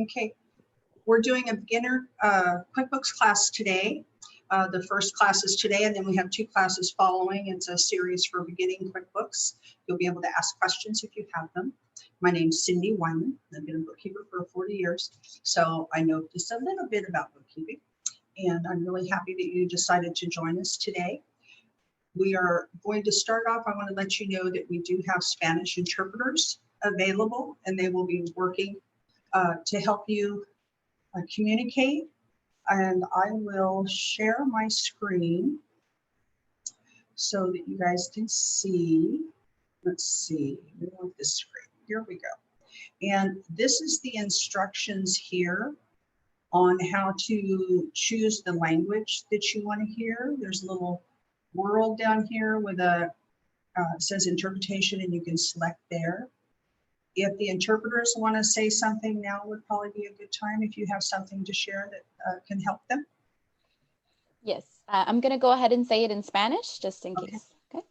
Okay, we're doing a beginner QuickBooks class today. The first class is today, and then we have 2 classes following. It's a series for beginning QuickBooks. You'll be able to ask questions if you have them. My name's Cindy Wyman. I've been a bookkeeper for 40 years, so I know just a little bit about bookkeeping, and I'm really happy that you decided to join us today. We are going to start off. I want to let you know that we do have Spanish interpreters available, and they will be working to help you communicate. And I will share my screen so that you guys can see. Let's see, we want this screen. Here we go. And this is the instructions here on how to choose the language that you want to hear. There's a little world down here with a says interpretation, and you can select there. If the interpreters want to say something, now would probably be a good time if you have something to share that can help them. Yes, I'm going to go ahead and say it in Spanish, just in case. Okay.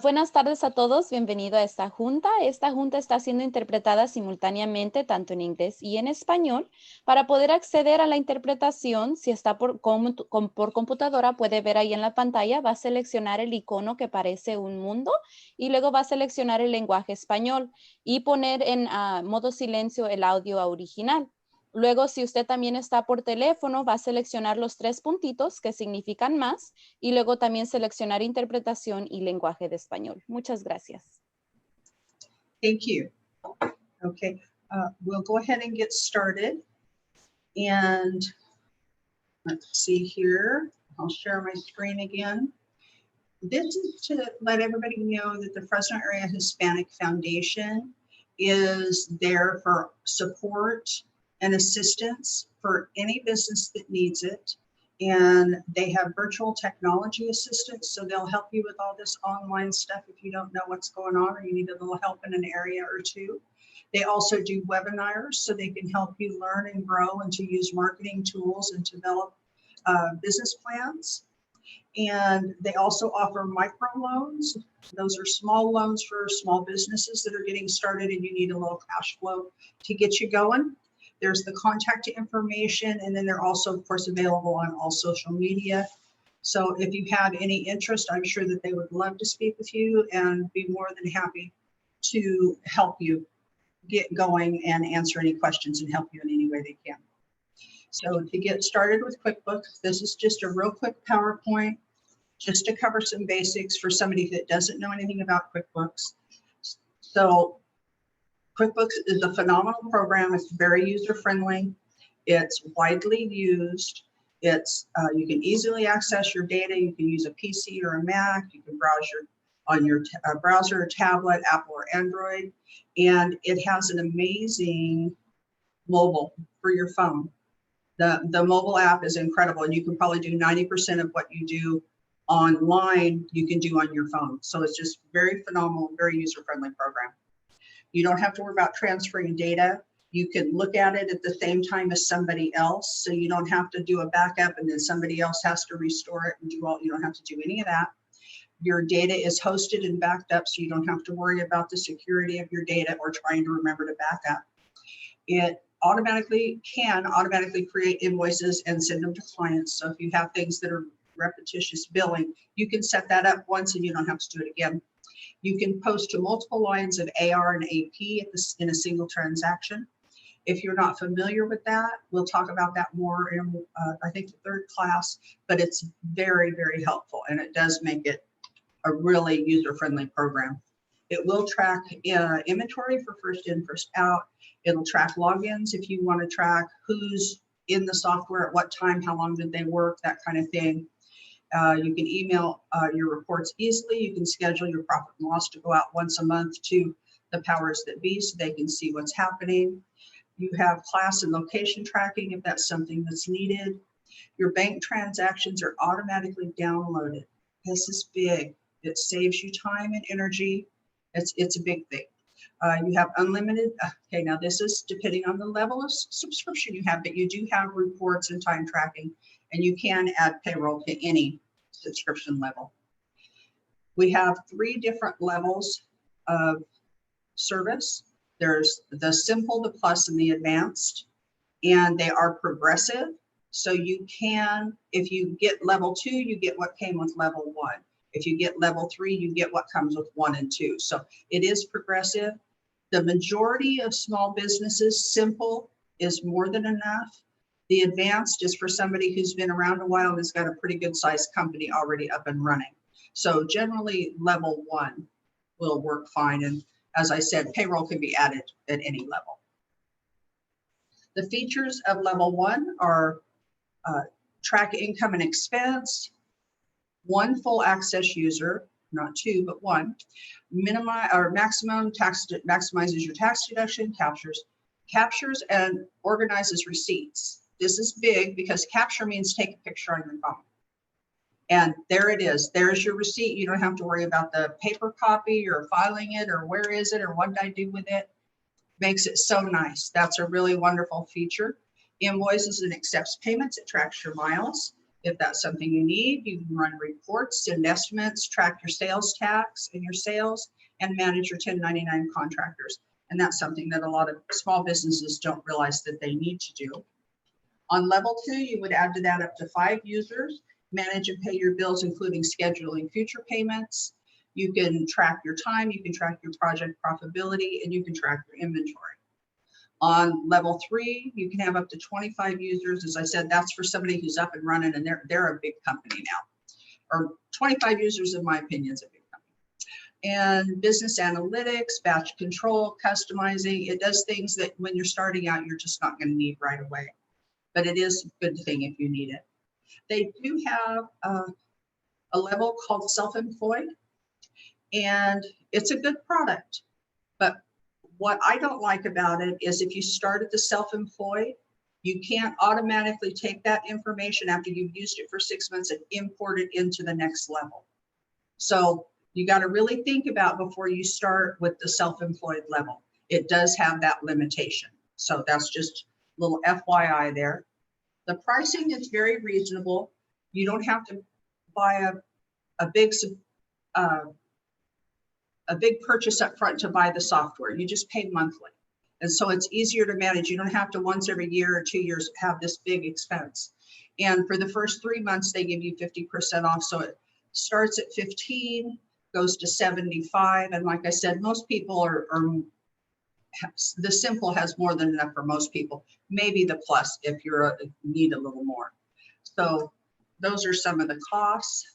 Buenas tardes a todos, bienvenido a esta junta. Esta junta está siendo interpretada simultáneamente tanto en inglés y en español. Para poder acceder a la interpretación, si está por computadora, puede ver ahí en la pantalla, va a seleccionar el icono que parece un mundo y luego va a seleccionar el lenguaje español y poner en modo silencio el audio original. Luego, si usted también está por teléfono, va a seleccionar los 3 puntitos que significan más y luego también seleccionar interpretación y lenguaje de español. Muchas gracias. Thank you. Okay, we'll go ahead and get started. And let's see here. I'll share my screen again. This is to let everybody know that the Fresno Area Hispanic Foundation is there for support and assistance for any business that needs it. And they have virtual technology assistance, so they'll help you with all this online stuff if you don't know what's going on or you need a little help in an area or two. They also do webinars, so they can help you learn and grow and to use marketing tools and develop business plans. And they also offer microloans. Those are small loans for small businesses that are getting started and you need a little cash flow to get you going. There's the contact information, and then they're also, of course, available on all social media. So if you have any interest, I'm sure that they would love to speak with you and be more than happy to help you get going and answer any questions and help you in any way they can. So to get started with QuickBooks, this is just a real quick PowerPoint, just to cover some basics for somebody that doesn't know anything about QuickBooks. So QuickBooks is a phenomenal program. It's very user-friendly. It's widely used. It's you can easily access your data. You can use a PC or a Mac. You can browse on your browser or tablet, Apple or Android. And it has an amazing mobile for your phone. The mobile app is incredible, and you can probably do 90% of what you do online, you can do on your phone. So it's just very phenomenal, very user-friendly program. You don't have to worry about transferring data. You can look at it at the same time as somebody else. So you don't have to do a backup and then somebody else has to restore it and do all, you don't have to do any of that. Your data is hosted and backed up, so you don't have to worry about the security of your data or trying to remember to back up. It can automatically create invoices and send them to clients. So if you have things that are repetitious billing, you can set that up once and you don't have to do it again. You can post to multiple lines of AR and AP in a single transaction. If you're not familiar with that, we'll talk about that more in, I think, the 3rd class, but it's very, very helpful, and it does make it a really user-friendly program. It will track inventory for first in, first out. It'll track logins if you want to track who's in the software at what time, how long did they work, that kind of thing. You can email your reports easily. You can schedule your profit and loss to go out once a month to the powers that be so they can see what's happening. You have class and location tracking if that's something that's needed. Your bank transactions are automatically downloaded. This is big. It saves you time and energy. It's a big thing. You have unlimited, okay, now this is depending on the level of subscription you have, but you do have reports and time tracking, and you can add payroll to any subscription level. We have 3 different levels of service. There's the simple, the plus, and the advanced. and they are progressive. So you can, if you get level 2, you get what came with level 1. If you get level 3, you get what comes with 1 and 2. So it is progressive. The majority of small businesses, simple is more than enough. The advanced is for somebody who's been around a while and has got a pretty good sized company already up and running. So generally level 1 will work fine. And as I said, payroll can be added at any level. The features of level 1 are track income and expense, 1 full access user, not 2, but 1, minimize or maximum tax, maximizes your tax deduction, captures and organizes receipts. This is big because capture means take a picture on your phone. And there it is. There's your receipt. You don't have to worry about the paper copy or filing it or where is it or what did I do with it. Makes it so nice. That's a really wonderful feature. Invoices and accepts payments. It tracks your miles. If that's something you need, you can run reports, send estimates, track your sales tax and your sales, and manage your 1099 contractors. And that's something that a lot of small businesses don't realize that they need to do. On level 2, you would add to that up to 5 users, manage and pay your bills, including scheduling future payments. You can track your time, you can track your project profitability, and you can track your inventory. On level 3, you can have up to 25 users. As I said, that's for somebody who's up and running and they're a big company now. Or 25 users, in my opinion, is a big company. And business analytics, batch control, customizing. It does things that when you're starting out, you're just not going to need right away. But it is a good thing if you need it. They do have a level called self-employed, and it's a good product. But what I don't like about it is if you start at the self-employed, you can't automatically take that information after you've used it for 6 months and import it into the next level. So you got to really think about before you start with the self-employed level. It does have that limitation. So that's just a little FYI there. The pricing is very reasonable. You don't have to buy a big purchase up front to buy the software. You just pay monthly. And so it's easier to manage. You don't have to once every year or 2 years have this big expense. And for the first 3 months, they give you 50% off. So it starts at 15, goes to 75. And like I said, most people the simple has more than enough for most people, maybe the plus if you need a little more. So those are some of the costs.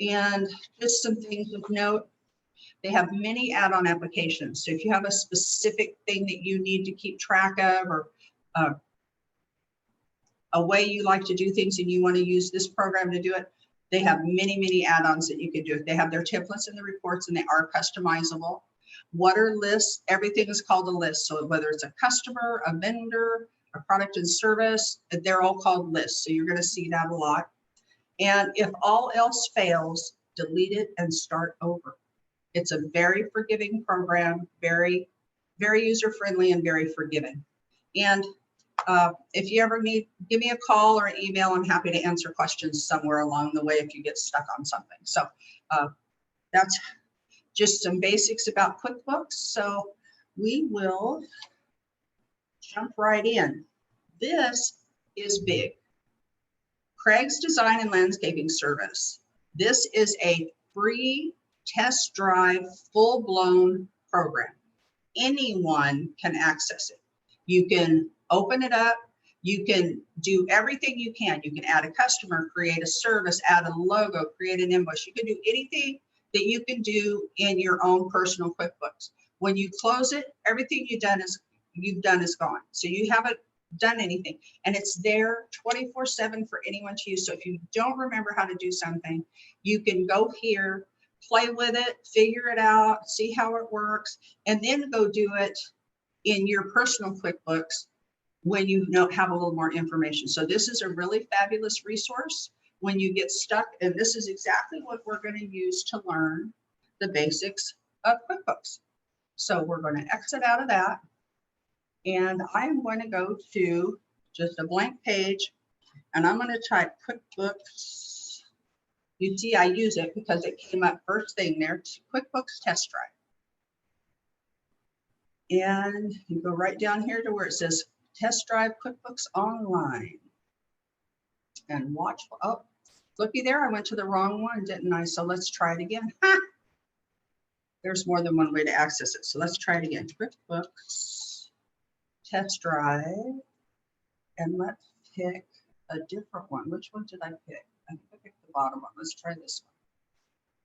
And just some things of note. They have many add-on applications. So if you have a specific thing that you need to keep track of or a way you like to do things and you want to use this program to do it, they have many, many add-ons that you can do. They have their templates in the reports and they are customizable. What are lists? Everything is called a list. So whether it's a customer, a vendor, a product and service, they're all called lists. So you're going to see that a lot. And if all else fails, delete it and start over. It's a very forgiving program, very, very user-friendly and very forgiving. And if you ever need, give me a call or an email. I'm happy to answer questions somewhere along the way if you get stuck on something. So that's just some basics about QuickBooks. So we will jump right in. This is big. Craig's Design and Landscaping Service. This is a free test drive, full-blown program. Anyone can access it. You can open it up. You can do everything you can. You can add a customer, create a service, add a logo, create an invoice. You can do anything that you can do in your own personal QuickBooks. When you close it, everything you've done is gone. So you haven't done anything, and it's there 24/7 for anyone to use. So if you don't remember how to do something, you can go here, play with it, figure it out, see how it works, and then go do it in your personal QuickBooks when you have a little more information. So this is a really fabulous resource when you get stuck, and this is exactly what we're going to use to learn the basics of QuickBooks. So we're going to exit out of that, and I'm going to go to just a blank page, and I'm going to type QuickBooks. You see I use it because it came up first thing there, QuickBooks Test Drive. And you go right down here to where it says test drive QuickBooks Online and watch. Oh, looky there, I went to the wrong one, didn't I? So let's try it again. Ha! There's more than one way to access it. So let's try it again. QuickBooks test drive, and let's pick a different one. Which one did I pick? I think I picked the bottom one. Let's try this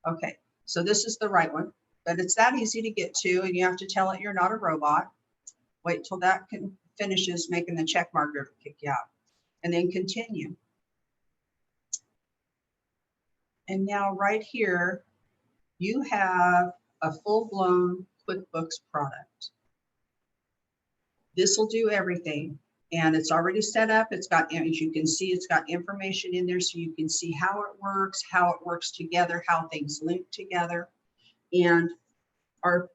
one. Okay, so this is the right one, but it's that easy to get to, and you have to tell it you're not a robot. Wait till that finishes making the check mark or kick you out, and then continue. And now right here, you have a full-blown QuickBooks product. This will do everything, and it's already set up. It's got, as you can see, it's got information in there so you can see how it works together, how things link together. And our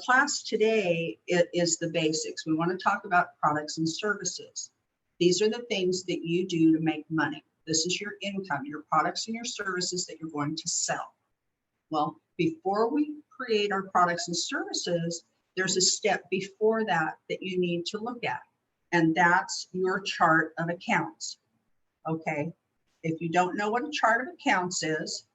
class today, it is the basics. We want to talk about products and services. These are the things that you do to make money. This is your income, your products and your services that you're going to sell. Well, before we create our products and services, there's a step before that that you need to look at, and that's your chart of accounts. Okay, if you don't know what a chart of accounts is,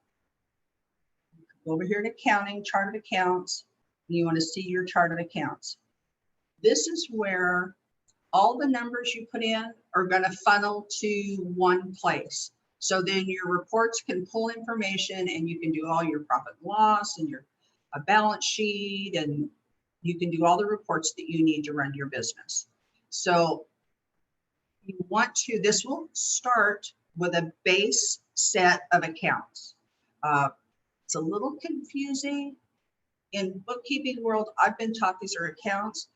go over here to accounting, chart of accounts, and you want to see your chart of accounts. This is where all the numbers you put in are going to funnel to one place. So then your reports can pull information, and you can do all your profit and loss and your balance sheet, and you can do all the reports that you need to run your business. So you want to, this will start with a base set of accounts. It's a little confusing. In bookkeeping world, I've been taught these are accounts.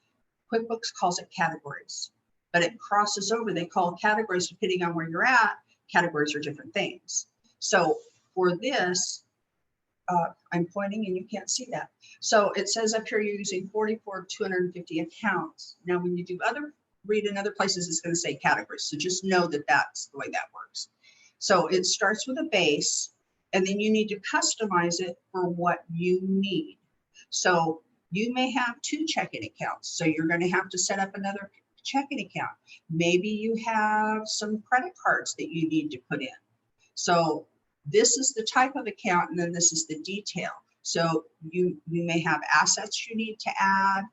QuickBooks calls it categories, but it crosses over. They call categories depending on where you're at. Categories are different things. So for this, I'm pointing and you can't see that. So it says up here you're using 44 of 250 accounts. Now, when you do read in other places, it's going to say categories. So just know that that's the way that works. So it starts with a base, and then you need to customize it for what you need. So you may have 2 checking accounts. So you're going to have to set up another checking account. Maybe you have some credit cards that you need to put in. So this is the type of account, and then this is the detail. So you may have assets you need to add.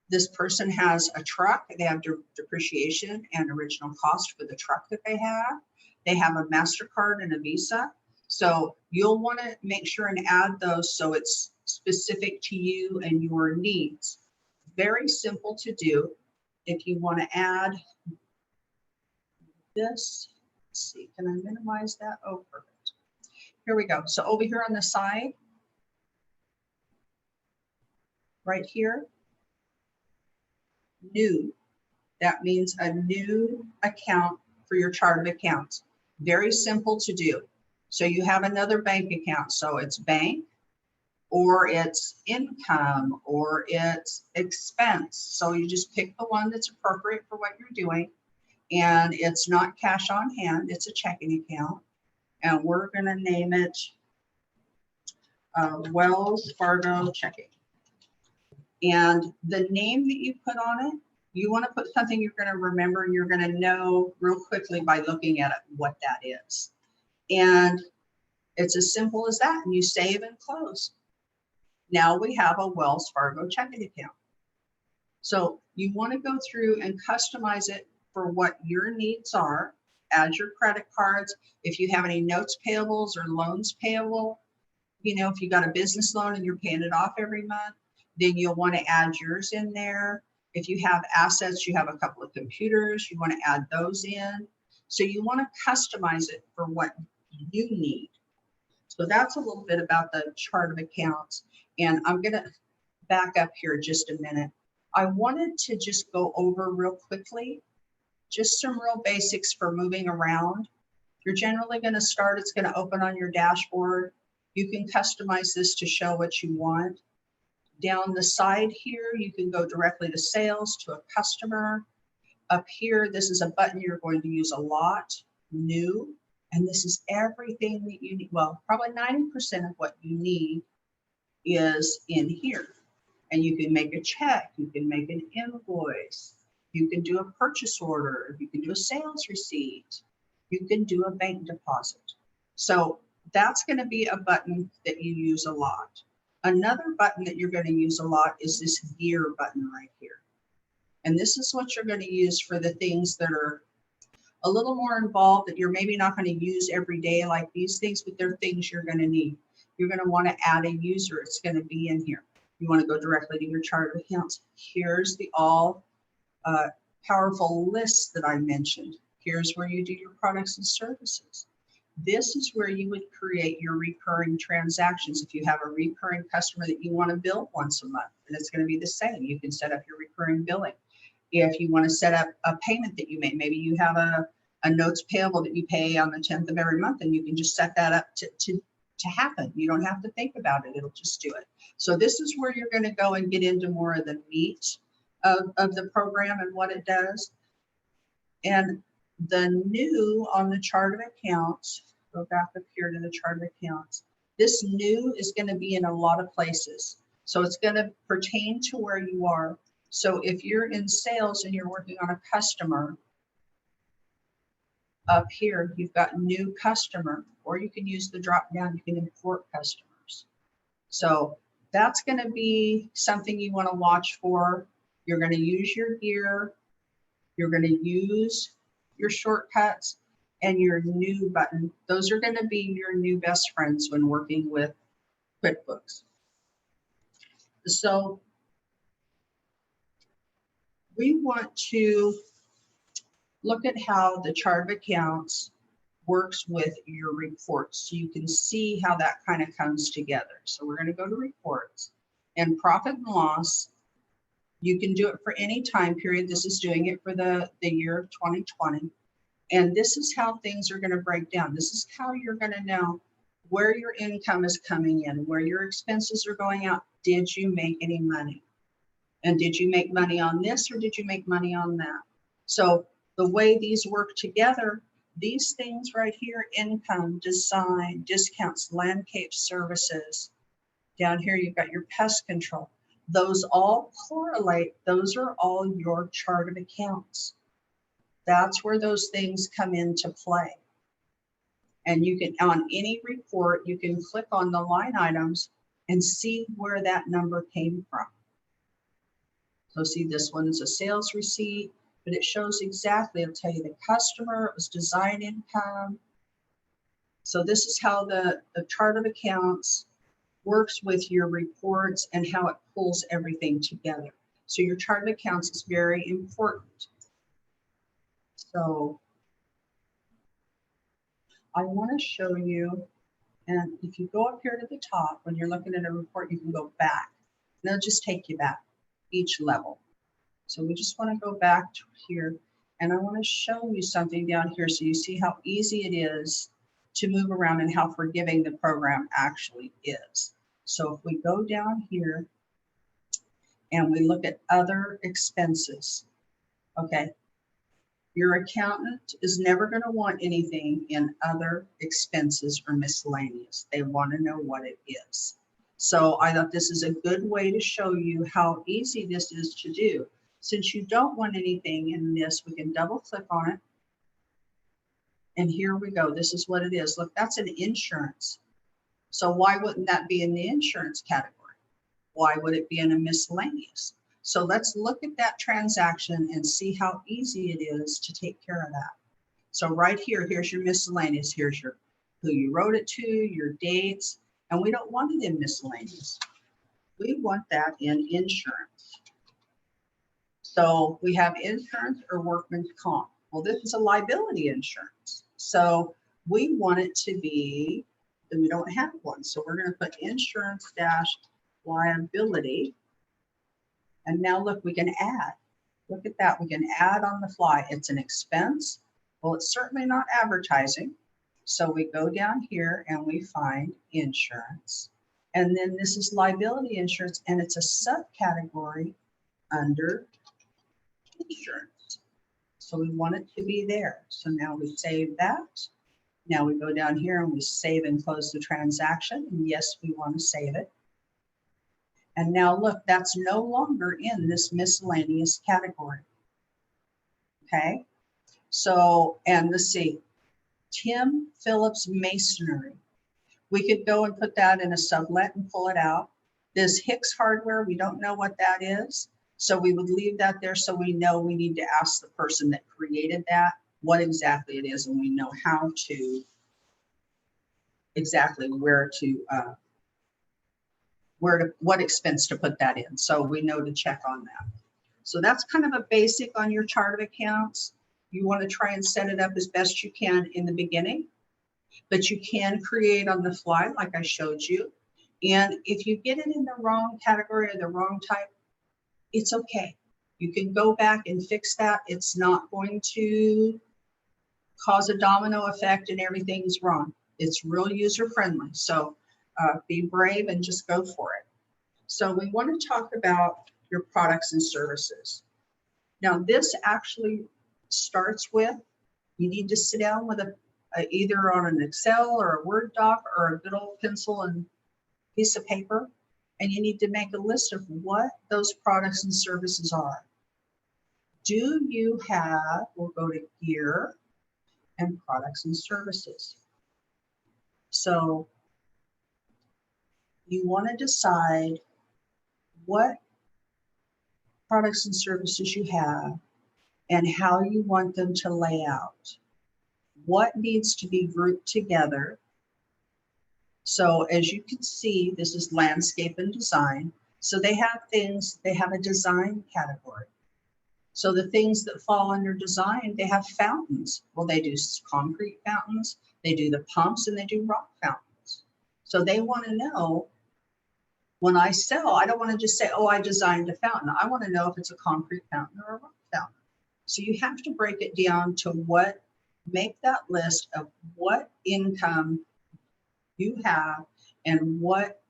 This person has a truck. They have depreciation and original cost for the truck that they have. They have a MasterCard and a Visa. So you'll want to make sure and add those so it's specific to you and your needs. Very simple to do. If you want to add this, let's see, can I minimize that? Oh, perfect. Here we go. So over here on the side, right here, new. That means a new account for your chart of accounts. Very simple to do. So you have another bank account. So it's bank, or it's income, or it's expense. So you just pick the one that's appropriate for what you're doing. And it's not cash on hand, it's a checking account. And we're going to name it Wells Fargo Checking. And the name that you put on it, you want to put something you're going to remember and you're going to know real quickly by looking at it what that is. And it's as simple as that. And you save and close. Now we have a Wells Fargo checking account. So you want to go through and customize it for what your needs are. Add your credit cards. If you have any notes payables or loans payable, you know, if you got a business loan and you're paying it off every month, then you'll want to add yours in there. If you have assets, you have a couple of computers, you want to add those in. So you want to customize it for what you need. So that's a little bit about the chart of accounts. And I'm going to back up here just a minute. I wanted to just go over real quickly just some real basics for moving around. You're generally going to start, it's going to open on your dashboard. You can customize this to show what you want. Down the side here, you can go directly to sales, to a customer. Up here, this is a button you're going to use a lot, new. And this is everything that you need. Well, probably 90% of what you need is in here. And you can make a check, you can make an invoice. You can do a purchase order. You can do a sales receipt. You can do a bank deposit. So that's going to be a button that you use a lot. Another button that you're going to use a lot is this gear button right here. And this is what you're going to use for the things that are a little more involved that you're maybe not going to use every day like these things, but they're things you're going to need. You're going to want to add a user. It's going to be in here. You want to go directly to your chart of accounts. Here's the all powerful list that I mentioned. Here's where you do your products and services. This is where you would create your recurring transactions. If you have a recurring customer that you want to bill once a month, and it's going to be the same. You can set up your recurring billing. If you want to set up a payment that you make, maybe you have a notes payable that you pay on the 10th of every month, and you can just set that up to happen. You don't have to think about it. It'll just do it. So this is where you're going to go and get into more of the meat of the program and what it does. And the new on the chart of accounts, go back up here to the chart of accounts. This new is going to be in a lot of places. So it's going to pertain to where you are. So if you're in sales and you're working on a customer, up here, you've got new customer, or you can use the drop down, you can import customers. So that's going to be something you want to watch for. You're going to use your gear. You're going to use your shortcuts and your new button. Those are going to be your new best friends when working with QuickBooks. So we want to look at how the chart of accounts works with your reports. So you can see how that kind of comes together. So we're going to go to reports and profit and loss. You can do it for any time period. This is doing it for the year of 2020. And this is how things are going to break down. This is how you're going to know where your income is coming in, where your expenses are going out. Did you make any money? And did you make money on this or did you make money on that? So the way these work together, these things right here, income, design, discounts, landscape services. Down here, you've got your pest control. Those all correlate. Those are all your chart of accounts. That's where those things come into play. And you can, on any report, you can click on the line items and see where that number came from. So see, this one is a sales receipt, but it shows exactly, it'll tell you the customer, it was design income. So this is how the chart of accounts works with your reports and how it pulls everything together. So your chart of accounts is very important. So I want to show you, and if you go up here to the top, when you're looking at a report, you can go back. And it'll just take you back each level. So we just want to go back to here, and I want to show you something down here so you see how easy it is to move around and how forgiving the program actually is. So if we go down here and we look at other expenses, okay, your accountant is never going to want anything in other expenses or miscellaneous. They want to know what it is. So I thought this is a good way to show you how easy this is to do. Since you don't want anything in this, we can double click on it. And here we go. This is what it is. Look, that's an insurance. So why wouldn't that be in the insurance category? Why would it be in a miscellaneous? So let's look at that transaction and see how easy it is to take care of that. So right here, here's your miscellaneous. Here's your who you wrote it to, your dates, and we don't want it in miscellaneous. We want that in insurance. So we have insurance or workman's comp. Well, this is a liability insurance. So we want it to be, and we don't have one. So we're going to put insurance dash liability. And now look, we can add. Look at that. We can add on the fly. It's an expense. Well, it's certainly not advertising. So we go down here and we find insurance. And then this is liability insurance, and it's a subcategory under insurance. So we want it to be there. So now we save that. Now we go down here and we save and close the transaction. And yes, we want to save it. And now look, that's no longer in this miscellaneous category. Okay. So, and let's see, Tim Phillips Masonry. We could go and put that in a sublet and pull it out. This Hicks Hardware, we don't know what that is. So we would leave that there so we know we need to ask the person that created that what exactly it is, and we know how to, exactly where to, what expense to put that in. So we know to check on that. So that's kind of a basic on your chart of accounts. You want to try and set it up as best you can in the beginning, but you can create on the fly like I showed you. And if you get it in the wrong category or the wrong type, it's okay. You can go back and fix that. It's not going to cause a domino effect and everything's wrong. It's real user friendly. So be brave and just go for it. So we want to talk about your products and services. Now this actually starts with, you need to sit down with either on an Excel or a Word doc or a good old pencil and piece of paper, and you need to make a list of what those products and services are. Do you have, we'll go to gear and products and services. So you want to decide what products and services you have and how you want them to lay out. What needs to be grouped together. So as you can see, this is landscape and design. So they have things, they have a design category. So the things that fall under design, they have fountains. Well, they do concrete fountains, they do the pumps, and they do rock fountains. So they want to know, when I sell, I don't want to just say, oh, I designed a fountain. I want to know if it's a concrete fountain or a rock fountain. So you have to break it down to what, make that list of what income you have and what,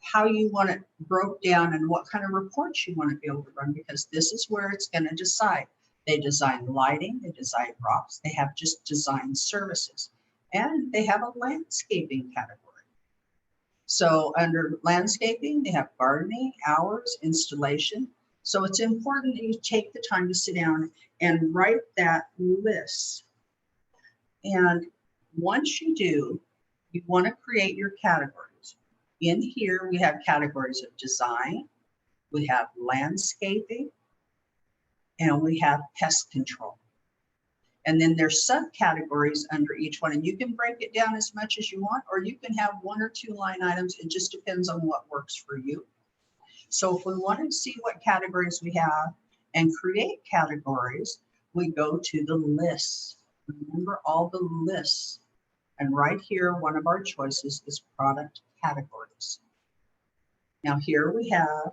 how you want it broke down and what kind of reports you want to be able to run, because this is where it's going to decide. They design lighting, they design rocks, they have just design services, and they have a landscaping category. So under landscaping, they have gardening, hours, installation. So it's important that you take the time to sit down and write that list. And once you do, you want to create your categories. In here, we have categories of design, we have landscaping, and we have pest control. And then there's subcategories under each one, and you can break it down as much as you want, or you can have 1 or 2 line items. It just depends on what works for you. So if we want to see what categories we have and create categories, we go to the lists. Remember all the lists. And right here, one of our choices is product categories. Now here we have,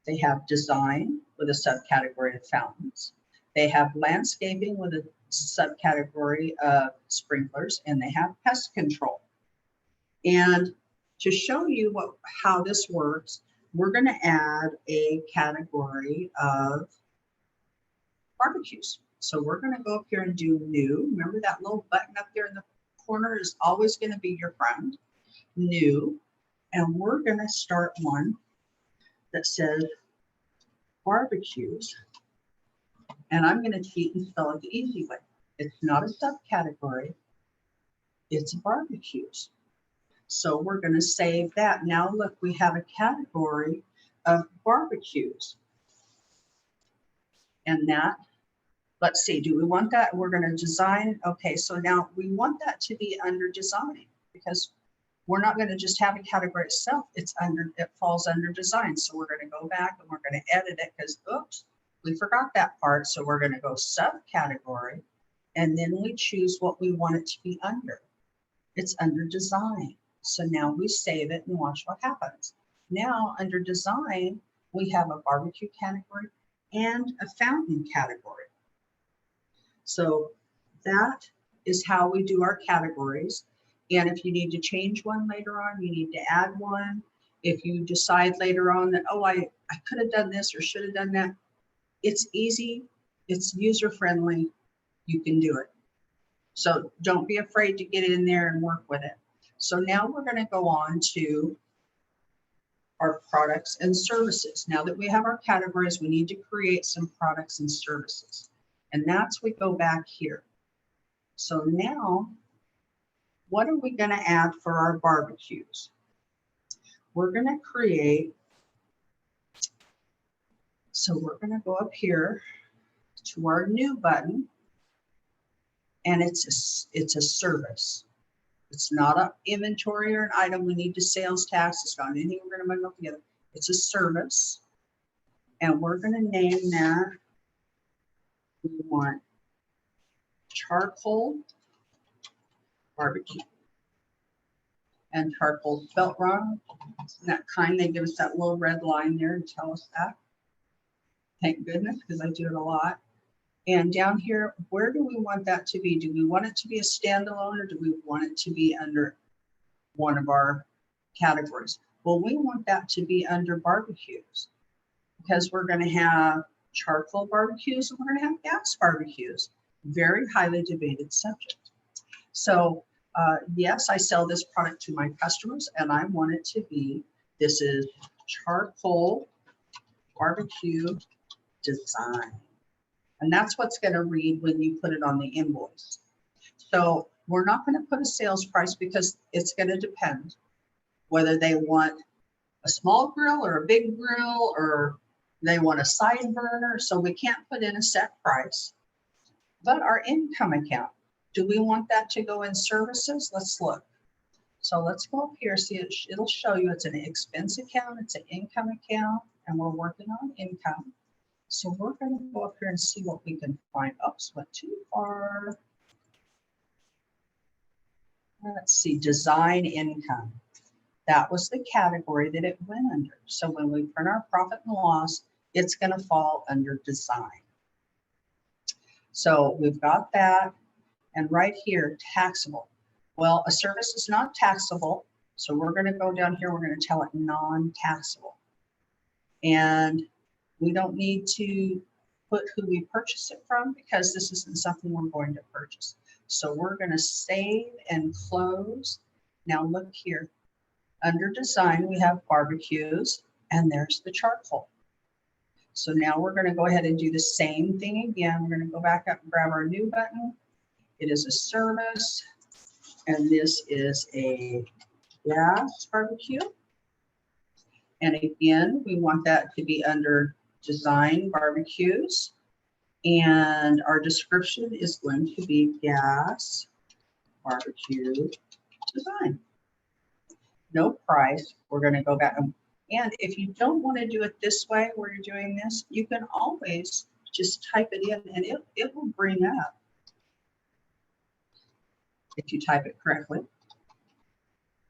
they have design with a subcategory of fountains. They have landscaping with a subcategory of sprinklers, and they have pest control. And to show you how this works, we're going to add a category of barbecues. So we're going to go up here and do new. Remember that little button up there in the corner is always going to be your friend. New. And we're going to start one that says barbecues. And I'm going to cheat and spell it the easy way. It's not a subcategory. It's barbecues. So we're going to save that. Now look, we have a category of barbecues. And that, let's see, do we want that? We're going to design. Okay, so now we want that to be under design, because we're not going to just have a category itself. It falls under design. So we're going to go back and we're going to edit it because, oops, we forgot that part. So we're going to go subcategory, and then we choose what we want it to be under. It's under design. So now we save it and watch what happens. Now under design, we have a barbecue category and a fountain category. So that is how we do our categories. And if you need to change one later on, you need to add one. If you decide later on that, oh, I could have done this or should have done that, it's easy, it's user-friendly, you can do it. So don't be afraid to get in there and work with it. So now we're going to go on to our products and services. Now that we have our categories, we need to create some products and services. And that's, we go back here. So now, what are we going to add for our barbecues? We're going to create, so we're going to go up here to our new button, and it's a service. It's not an inventory or an item we need to sales tax. It's not anything we're going to bundle together. It's a service, and we're going to name that, we want charcoal barbecue. And charcoal spelt wrong. That kind, they give us that little red line there and tell us that. Thank goodness, because I do it a lot. And down here, where do we want that to be? Do we want it to be a standalone, or do we want it to be under one of our categories? Well, we want that to be under barbecues, because we're going to have charcoal barbecues and we're going to have gas barbecues. Very highly debated subject. So yes, I sell this product to my customers, and I want it to be, this is charcoal barbecue design. And that's what's going to read when you put it on the invoice. So we're not going to put a sales price, because it's going to depend whether they want a small grill or a big grill, or they want a side burner. So we can't put in a set price. But our income account, do we want that to go in services? Let's look. So let's go up here, see it, it'll show you it's an expense account, it's an income account, and we're working on income. So we're going to go up here and see what we can find. Oops, went too far. Let's see, design income. That was the category that it went under. So when we print our profit and loss, it's going to fall under design. So we've got that. And right here, taxable. Well, a service is not taxable. So we're going to go down here. We're going to tell it non-taxable. And we don't need to put who we purchase it from, because this isn't something we're going to purchase. So we're going to save and close. Now look here. Under design, we have barbecues, and there's the charcoal. So now we're going to go ahead and do the same thing again. We're going to go back up and grab our new button. It is a service, and this is a gas barbecue. And again, we want that to be under design barbecues. And our description is going to be gas barbecue design. No price. We're going to go back. And if you don't want to do it this way, where you're doing this, you can always just type it in, and it will bring up, if you type it correctly,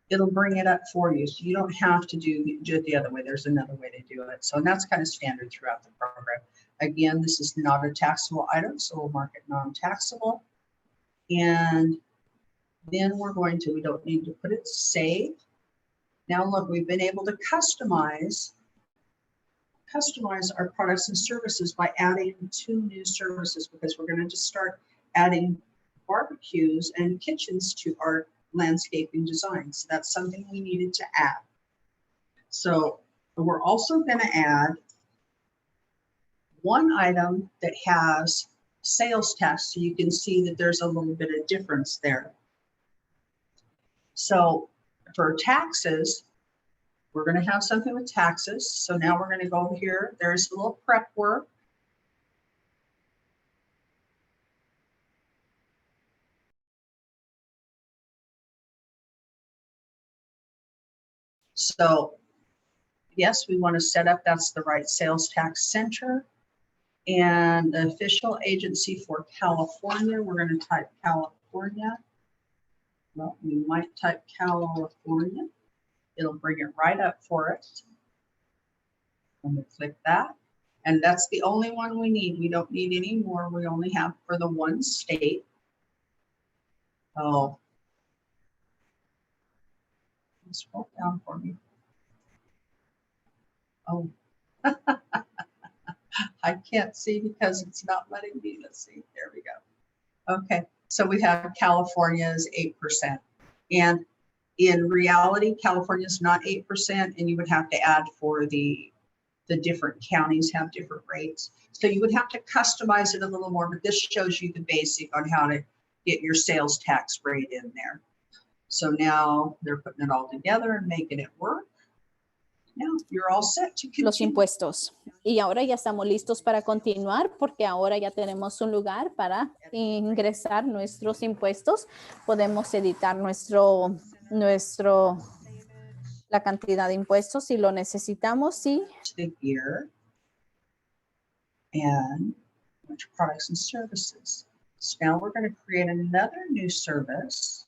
it'll bring it up for you. So you don't have to do it the other way. There's another way to do it. So that's kind of standard throughout the program. Again, this is not a taxable item, so we'll mark it non-taxable. And then we don't need to put it save. Now look, we've been able to customize our products and services by adding 2 new services, because we're going to just start adding barbecues and kitchens to our landscaping design. So that's something we needed to add. So we're also going to add one item that has sales tax, so you can see that there's a little bit of difference there. So for taxes, we're going to have something with taxes. So now we're going to go over here. There's a little prep work. So yes, we want to set up, that's the right sales tax center. And the official agency for California, we're going to type California. Well, we might type California. It'll bring it right up for us. And we click that. And that's the only one we need. We don't need any more. We only have for the one state. Oh, scroll down for me. Oh, I can't see because it's not letting me. Let's see. There we go. Okay, so we have California's 8%. And in reality, California is not 8%, and you would have to add for the the different counties have different rates. So you would have to customize it a little more, but this shows you the basic on how to get your sales tax rate in there. So now they're putting it all together and making it work. Now you're all set to continue. Los impuestos. Y ahora ya estamos listos para continuar porque ahora ya tenemos un lugar para ingresar nuestros impuestos. Podemos editar la cantidad de impuestos si lo necesitamos. Sí. The year and which products and services. So now we're going to create another new service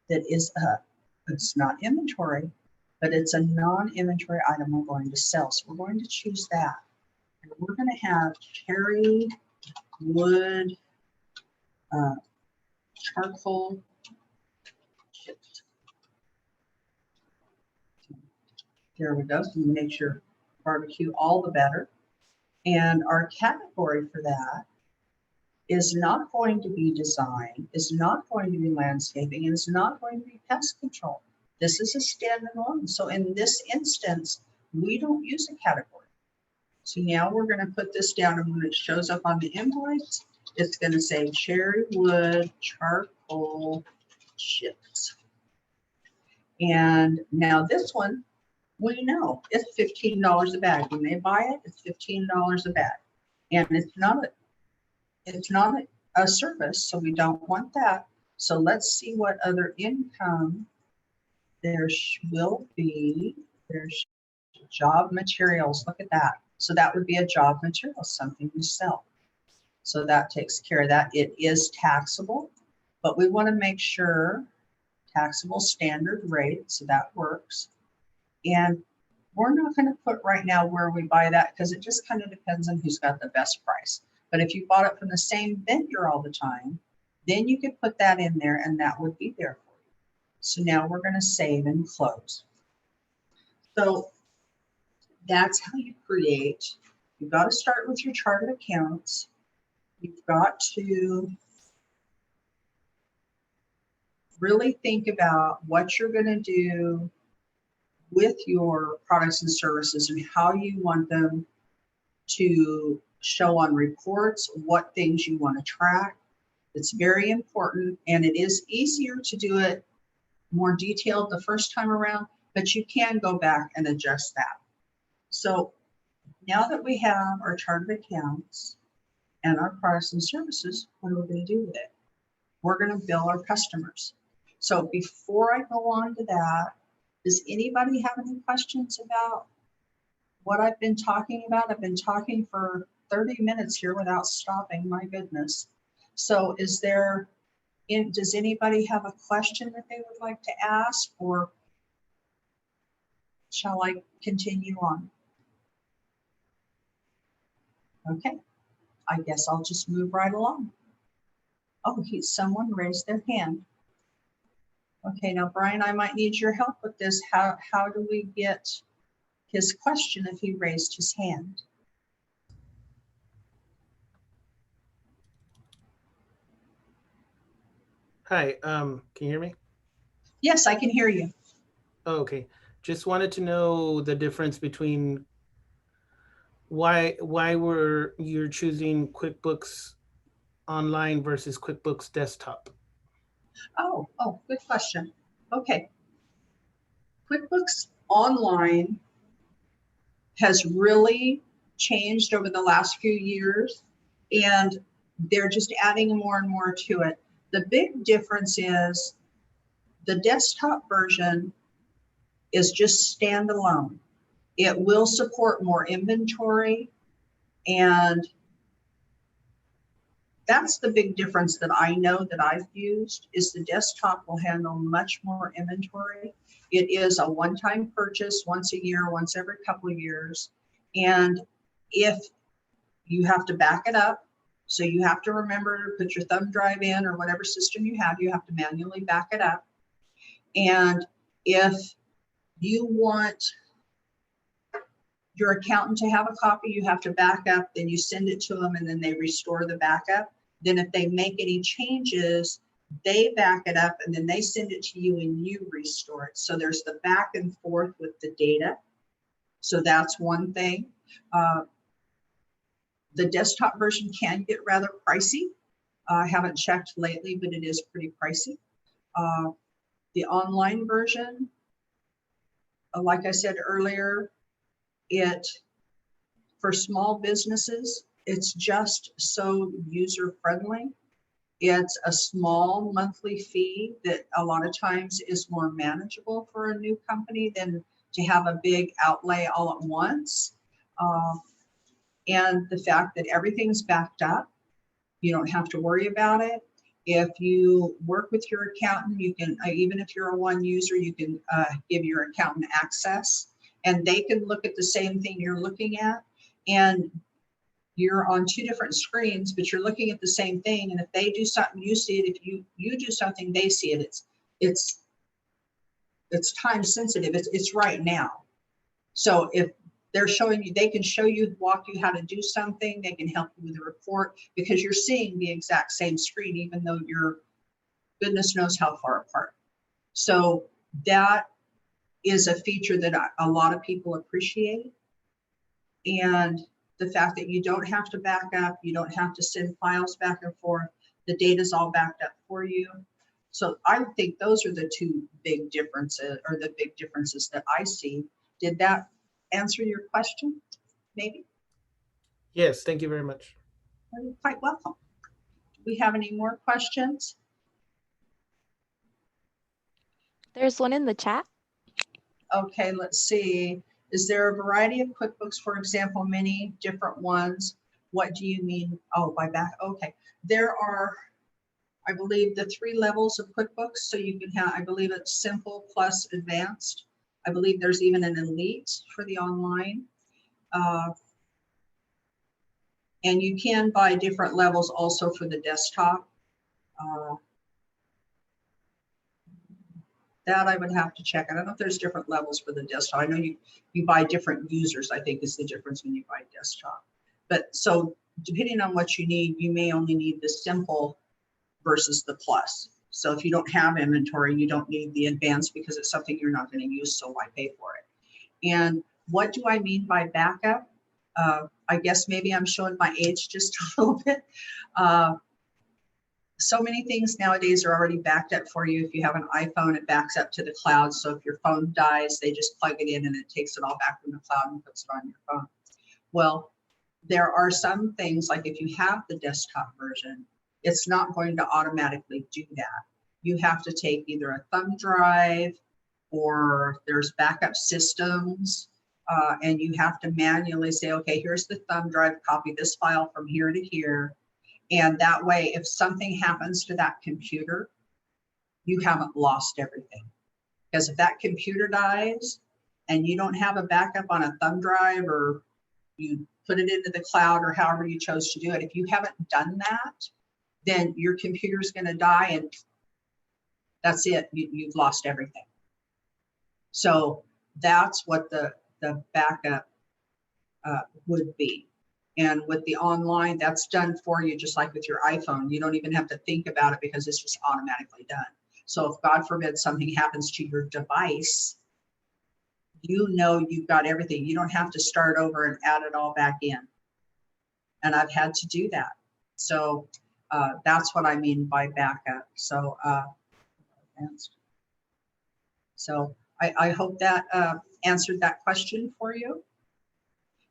that is it's not inventory, but it's a non-inventory item we're going to sell. So we're going to choose that. And we're going to have cherry wood charcoal chips. There we go. So you make your barbecue all the better. And our category for that is not going to be design, is not going to be landscaping, and is not going to be pest control. This is a standalone. So in this instance, we don't use a category. So now we're going to put this down, and when it shows up on the invoice, it's going to say cherry wood charcoal chips. And now this one, we know it's $15 a bag. When they buy it, it's $15 a bag. And it's not a service, so we don't want that. So let's see what other income there will be. There's job materials. Look at that. So that would be a job material, something you sell. So that takes care of that. It is taxable, but we want to make sure taxable standard rate, so that works. And we're not going to put right now where we buy that because it just kind of depends on who's got the best price. But if you bought it from the same vendor all the time, then you could put that in there and that would be there for you. So now we're going to save and close. So that's how you create. You've got to start with your chart of accounts. You've got to really think about what you're going to do with your products and services and how you want them to show on reports, what things you want to track. It's very important, and it is easier to do it more detailed the first time around, but you can go back and adjust that. So now that we have our chart of accounts and our products and services, what are we going to do with it? We're going to bill our customers. So before I go on to that, does anybody have any questions about what I've been talking about? I've been talking for 30 minutes here without stopping, my goodness. So does anybody have a question that they would like to ask, or shall I continue on? Okay, I guess I'll just move right along. Oh, someone raised their hand. Okay, now Brian, I might need your help with this. How do we get his question if he raised his hand? Hi, can you hear me? Yes, I can hear you. Oh, okay. Just wanted to know the difference between why you're choosing QuickBooks Online versus QuickBooks Desktop. Oh, good question. Okay. QuickBooks Online has really changed over the last few years, and they're just adding more and more to it. The big difference is the desktop version is just standalone. It will support more inventory, and that's the big difference that I know that I've used is the desktop will handle much more inventory. It is a one-time purchase, once a year, once every couple of years. And if you have to back it up, so you have to remember to put your thumb drive in or whatever system you have to manually back it up. And if you want your accountant to have a copy, you have to back up, then you send it to them and then they restore the backup. Then if they make any changes, they back it up and then they send it to you and you restore it. So there's the back and forth with the data. So that's one thing. The desktop version can get rather pricey. I haven't checked lately, but it is pretty pricey. The online version, like I said earlier, for small businesses, it's just so user-friendly. It's a small monthly fee that a lot of times is more manageable for a new company than to have a big outlay all at once. And the fact that everything's backed up, you don't have to worry about it. If you work with your accountant, you can, even if you're a one user, you can give your accountant access and they can look at the same thing you're looking at. And you're on two different screens, but you're looking at the same thing. And if they do something, you see it. If you do something, they see it. It's time sensitive. It's right now. So if they're showing you, they can show you, walk you how to do something. They can help you with a report because you're seeing the exact same screen, even though you're goodness knows how far apart. So that is a feature that a lot of people appreciate. And the fact that you don't have to back up, you don't have to send files back and forth, the data's all backed up for you. So I think those are the two big differences, or the big differences that I see. Did that answer your question, maybe? Yes, thank you very much. You're quite welcome. Do we have any more questions? There's one in the chat. Okay, let's see. Is there a variety of QuickBooks, for example, many different ones? What do you mean? Oh, by back, okay. There are, I believe, the 3 levels of QuickBooks. So you can have, I believe it's simple plus advanced. I believe there's even an elite for the online. And you can buy different levels also for the desktop. That I would have to check. I don't know if there's different levels for the desktop. I know you buy different users, I think is the difference when you buy desktop. But so depending on what you need, you may only need the simple versus the plus. So if you don't have inventory, you don't need the advanced because it's something you're not going to use, so why pay for it? And what do I mean by backup? I guess maybe I'm showing my age just a little bit. So many things nowadays are already backed up for you. If you have an iPhone, it backs up to the cloud. So if your phone dies, they just plug it in and it takes it all back from the cloud and puts it on your phone. Well, there are some things like if you have the desktop version, it's not going to automatically do that. You have to take either a thumb drive or there's backup systems and you have to manually say, okay, here's the thumb drive, copy this file from here to here. And that way, if something happens to that computer, you haven't lost everything. Because if that computer dies and you don't have a backup on a thumb drive or you put it into the cloud or however you chose to do it, if you haven't done that, then your computer is going to die and that's it. You've lost everything. So that's what the backup would be. And with the online, that's done for you, just like with your iPhone. You don't even have to think about it because it's just automatically done. So if God forbid something happens to your device, you know you've got everything. You don't have to start over and add it all back in. And I've had to do that. So that's what I mean by backup. So I hope that answered that question for you.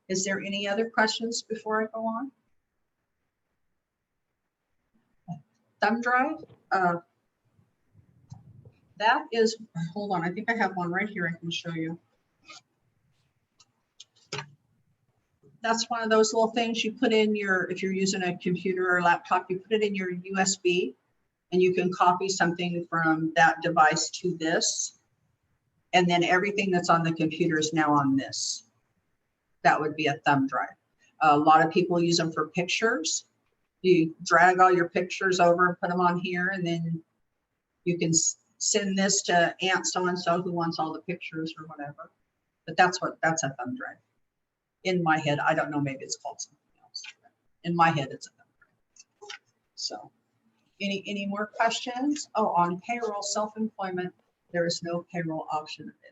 Is there any other questions before I go on? Thumb drive, that is, hold on, I think I have one right here I can show you. That's one of those little things you put in your, if you're using a computer or laptop, you put it in your USB and you can copy something from that device to this. And then everything that's on the computer is now on this. That would be a thumb drive. A lot of people use them for pictures. You drag all your pictures over and put them on here, and then you can send this to Aunt so-and-so who wants all the pictures or whatever. But that's a thumb drive. In my head, I don't know, maybe it's called something else. In my head, it's a thumb drive. So any more questions? Oh, on payroll self-employment, there is no payroll option available.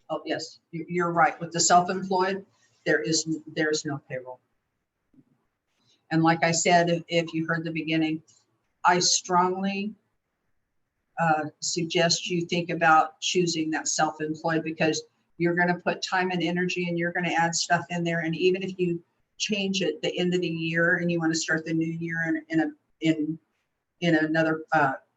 Oh, yes, you're right. With the self-employed, there's no payroll. And like I said, if you heard the beginning, I strongly suggest you think about choosing that self-employed, because you're going to put time and energy and you're going to add stuff in there. And even if you change it the end of the year and you want to start the new year in another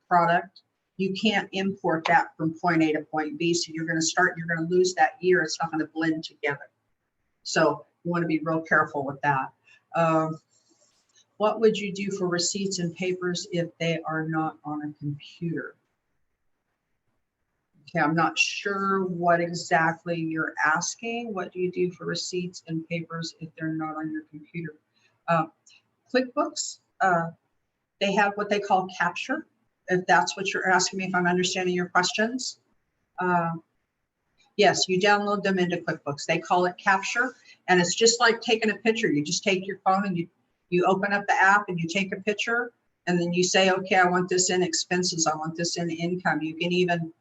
product, you can't import that from point A to point B. So you're going to lose that year. It's not going to blend together. So you want to be real careful with that. What would you do for receipts and papers if they are not on a computer? Okay, I'm not sure what exactly you're asking. What do you do for receipts and papers if they're not on your computer? QuickBooks, they have what they call capture, if that's what you're asking me, if I'm understanding your questions. Yes, you download them into QuickBooks. They call it capture, and it's just like taking a picture. You just take your phone and you open up the app and you take a picture, and then you say, okay, I want this in expenses. I want this in income. You can even,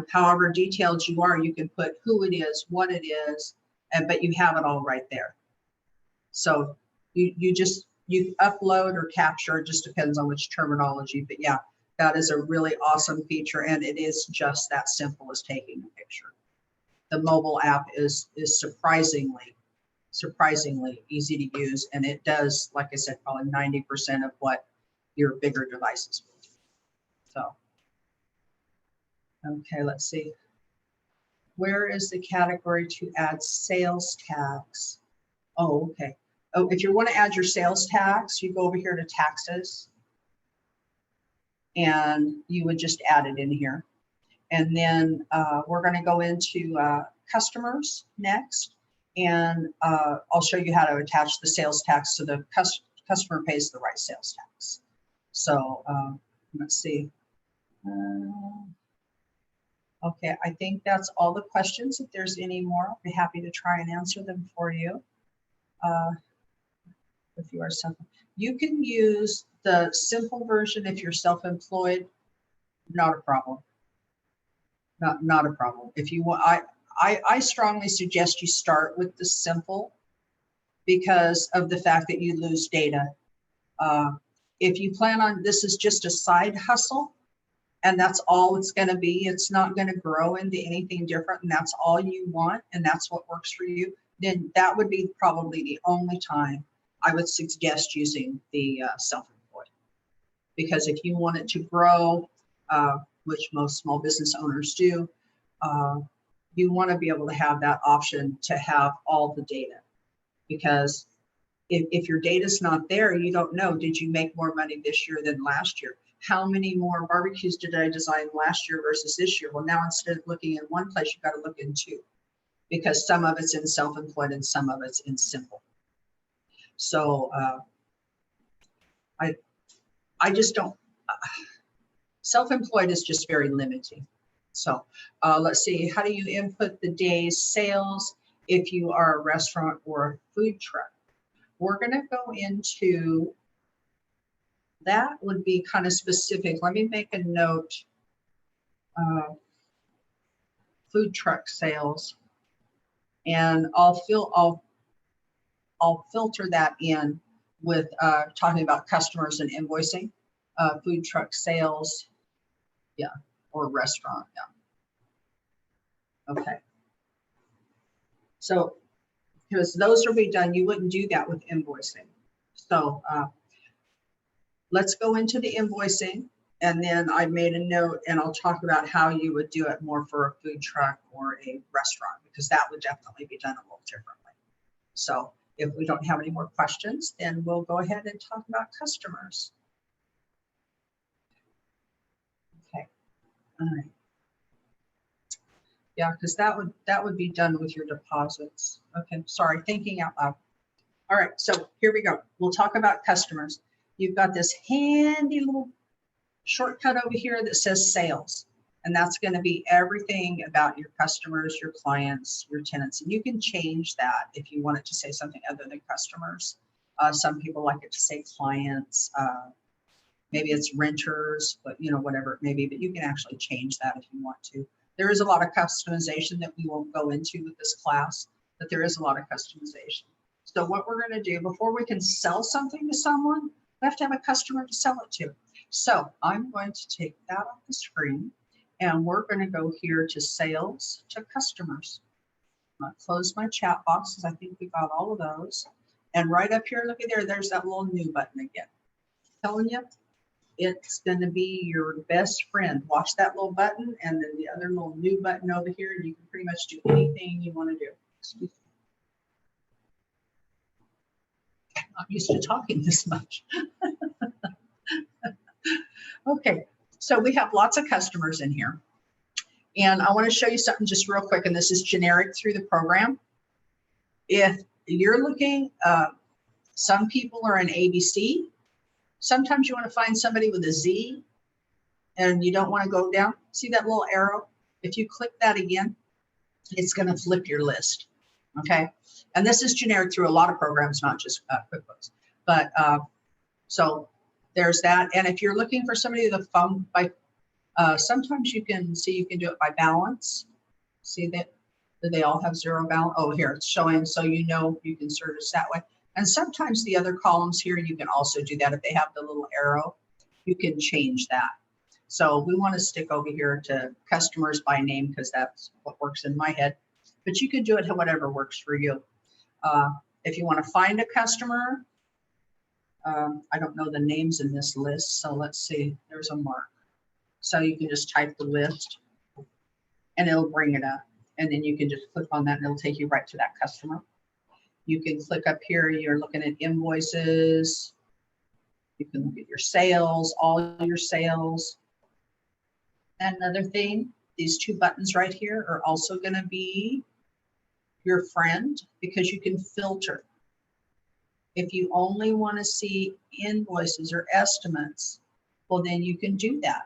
however detailed you are, you can put who it is, what it is, but you have it all right there. So you upload or capture, it just depends on which terminology, but yeah, that is a really awesome feature, and it is just that simple as taking a picture. The mobile app is surprisingly easy to use, and it does, like I said, probably 90% of what your bigger devices will do. So, okay, let's see. Where is the category to add sales tax? Oh, okay. Oh, if you want to add your sales tax, you go over here to taxes, and you would just add it in here. And then we're going to go into customers next, and I'll show you how to attach the sales tax so the customer pays the right sales tax. So let's see. Okay, I think that's all the questions. If there's any more, I'll be happy to try and answer them for you. If you are you can use the simple version if you're self-employed. Not a problem. Not a problem. If you want, I strongly suggest you start with the simple because of the fact that you lose data. If you plan on this is just a side hustle and that's all it's going to be, it's not going to grow into anything different, and that's all you want and that's what works for you, then that would be probably the only time I would suggest using the self-employed. Because if you want it to grow, which most small business owners do, you want to be able to have that option to have all the data. Because if your data's not there, you don't know, did you make more money this year than last year? How many more barbecues did I design last year versus this year? Well, now instead of looking in one place, you've got to look in two, because some of it's in self-employed and some of it's in simple. So I just don't, self-employed is just very limiting. So let's see, how do you input the day's sales if you are a restaurant or a food truck? We're going to go into, that would be kind of specific. Let me make a note. Food truck sales, and I'll filter that in with talking about customers and invoicing. Food truck sales, yeah, or restaurant, yeah. Okay. So, because those will be done, you wouldn't do that with invoicing. So let's go into the invoicing, and then I made a note, and I'll talk about how you would do it more for a food truck or a restaurant, because that would definitely be done a little differently. So if we don't have any more questions, then we'll go ahead and talk about customers. Okay, all right. Yeah, because that would be done with your deposits. Okay, sorry, thinking out loud. All right, so here we go. We'll talk about customers. You've got this handy little shortcut over here that says sales, and that's going to be everything about your customers, your clients, your tenants. And you can change that if you want it to say something other than customers. Some people like it to say clients. Maybe it's renters, but whatever it may be, but you can actually change that if you want to. There is a lot of customization that we won't go into with this class, but there is a lot of customization. So what we're going to do before we can sell something to someone, we have to have a customer to sell it to. So I'm going to take that off the screen and we're going to go here to sales to customers. I'm going to close my chat box because I think we got all of those. And right up here, look at there, there's that little new button again. I'm telling you, it's going to be your best friend. Watch that little button and then the other little new button over here, and you can pretty much do anything you want to do. Excuse me. I'm not used to talking this much. Okay, so we have lots of customers in here. And I want to show you something just real quick, and this is generic through the program. If you're looking, some people are in ABC. Sometimes you want to find somebody with a Z and you don't want to go down. See that little arrow? If you click that again, it's going to flip your list. Okay. And this is generic through a lot of programs, not just QuickBooks. But so there's that. And if you're looking for somebody with a phone, by sometimes you can see you can do it by balance. See that they all have zero balance. Oh, here it's showing, so you know you can service that way. And sometimes the other columns here, you can also do that. If they have the little arrow, you can change that. So we want to stick over here to customers by name because that's what works in my head. But you can do it whatever works for you. If you want to find a customer, I don't know the names in this list. So let's see, there's a mark. So you can just type the list and it'll bring it up. And then you can just click on that and it'll take you right to that customer. You can click up here, you're looking at invoices. You can look at your sales, all your sales. Another thing, these two buttons right here are also going to be your friend because you can filter. If you only want to see invoices or estimates, well, then you can do that.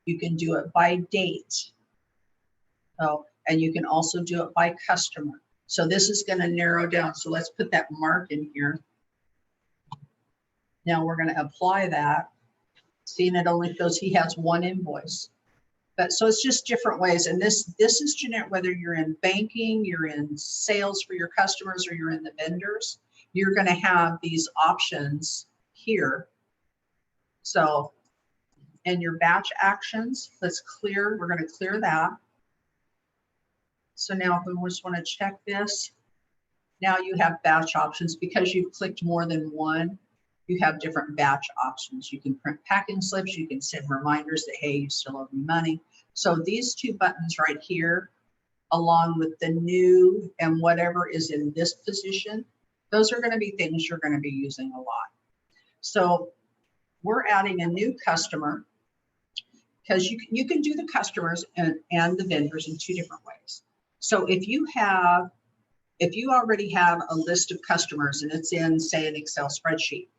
You can do it by date. Oh, and you can also do it by customer. So this is going to narrow down. So let's put that mark in here. Now we're going to apply that. Seeing it only shows he has one invoice. But so it's just different ways. And this is generic, whether you're in banking, you're in sales for your customers, or you're in the vendors, you're going to have these options here. So, and your batch actions, let's clear, we're going to clear that. So now if we just want to check this, now you have batch options because you've clicked more than one. You have different batch options. You can print packing slips. You can send reminders that, hey, you still owe me money. So these two buttons right here, along with the new and whatever is in this position, those are going to be things you're going to be using a lot. So we're adding a new customer because you can do the customers and the vendors in two different ways. So if you already have a list of customers and it's in, say, an Excel spreadsheet,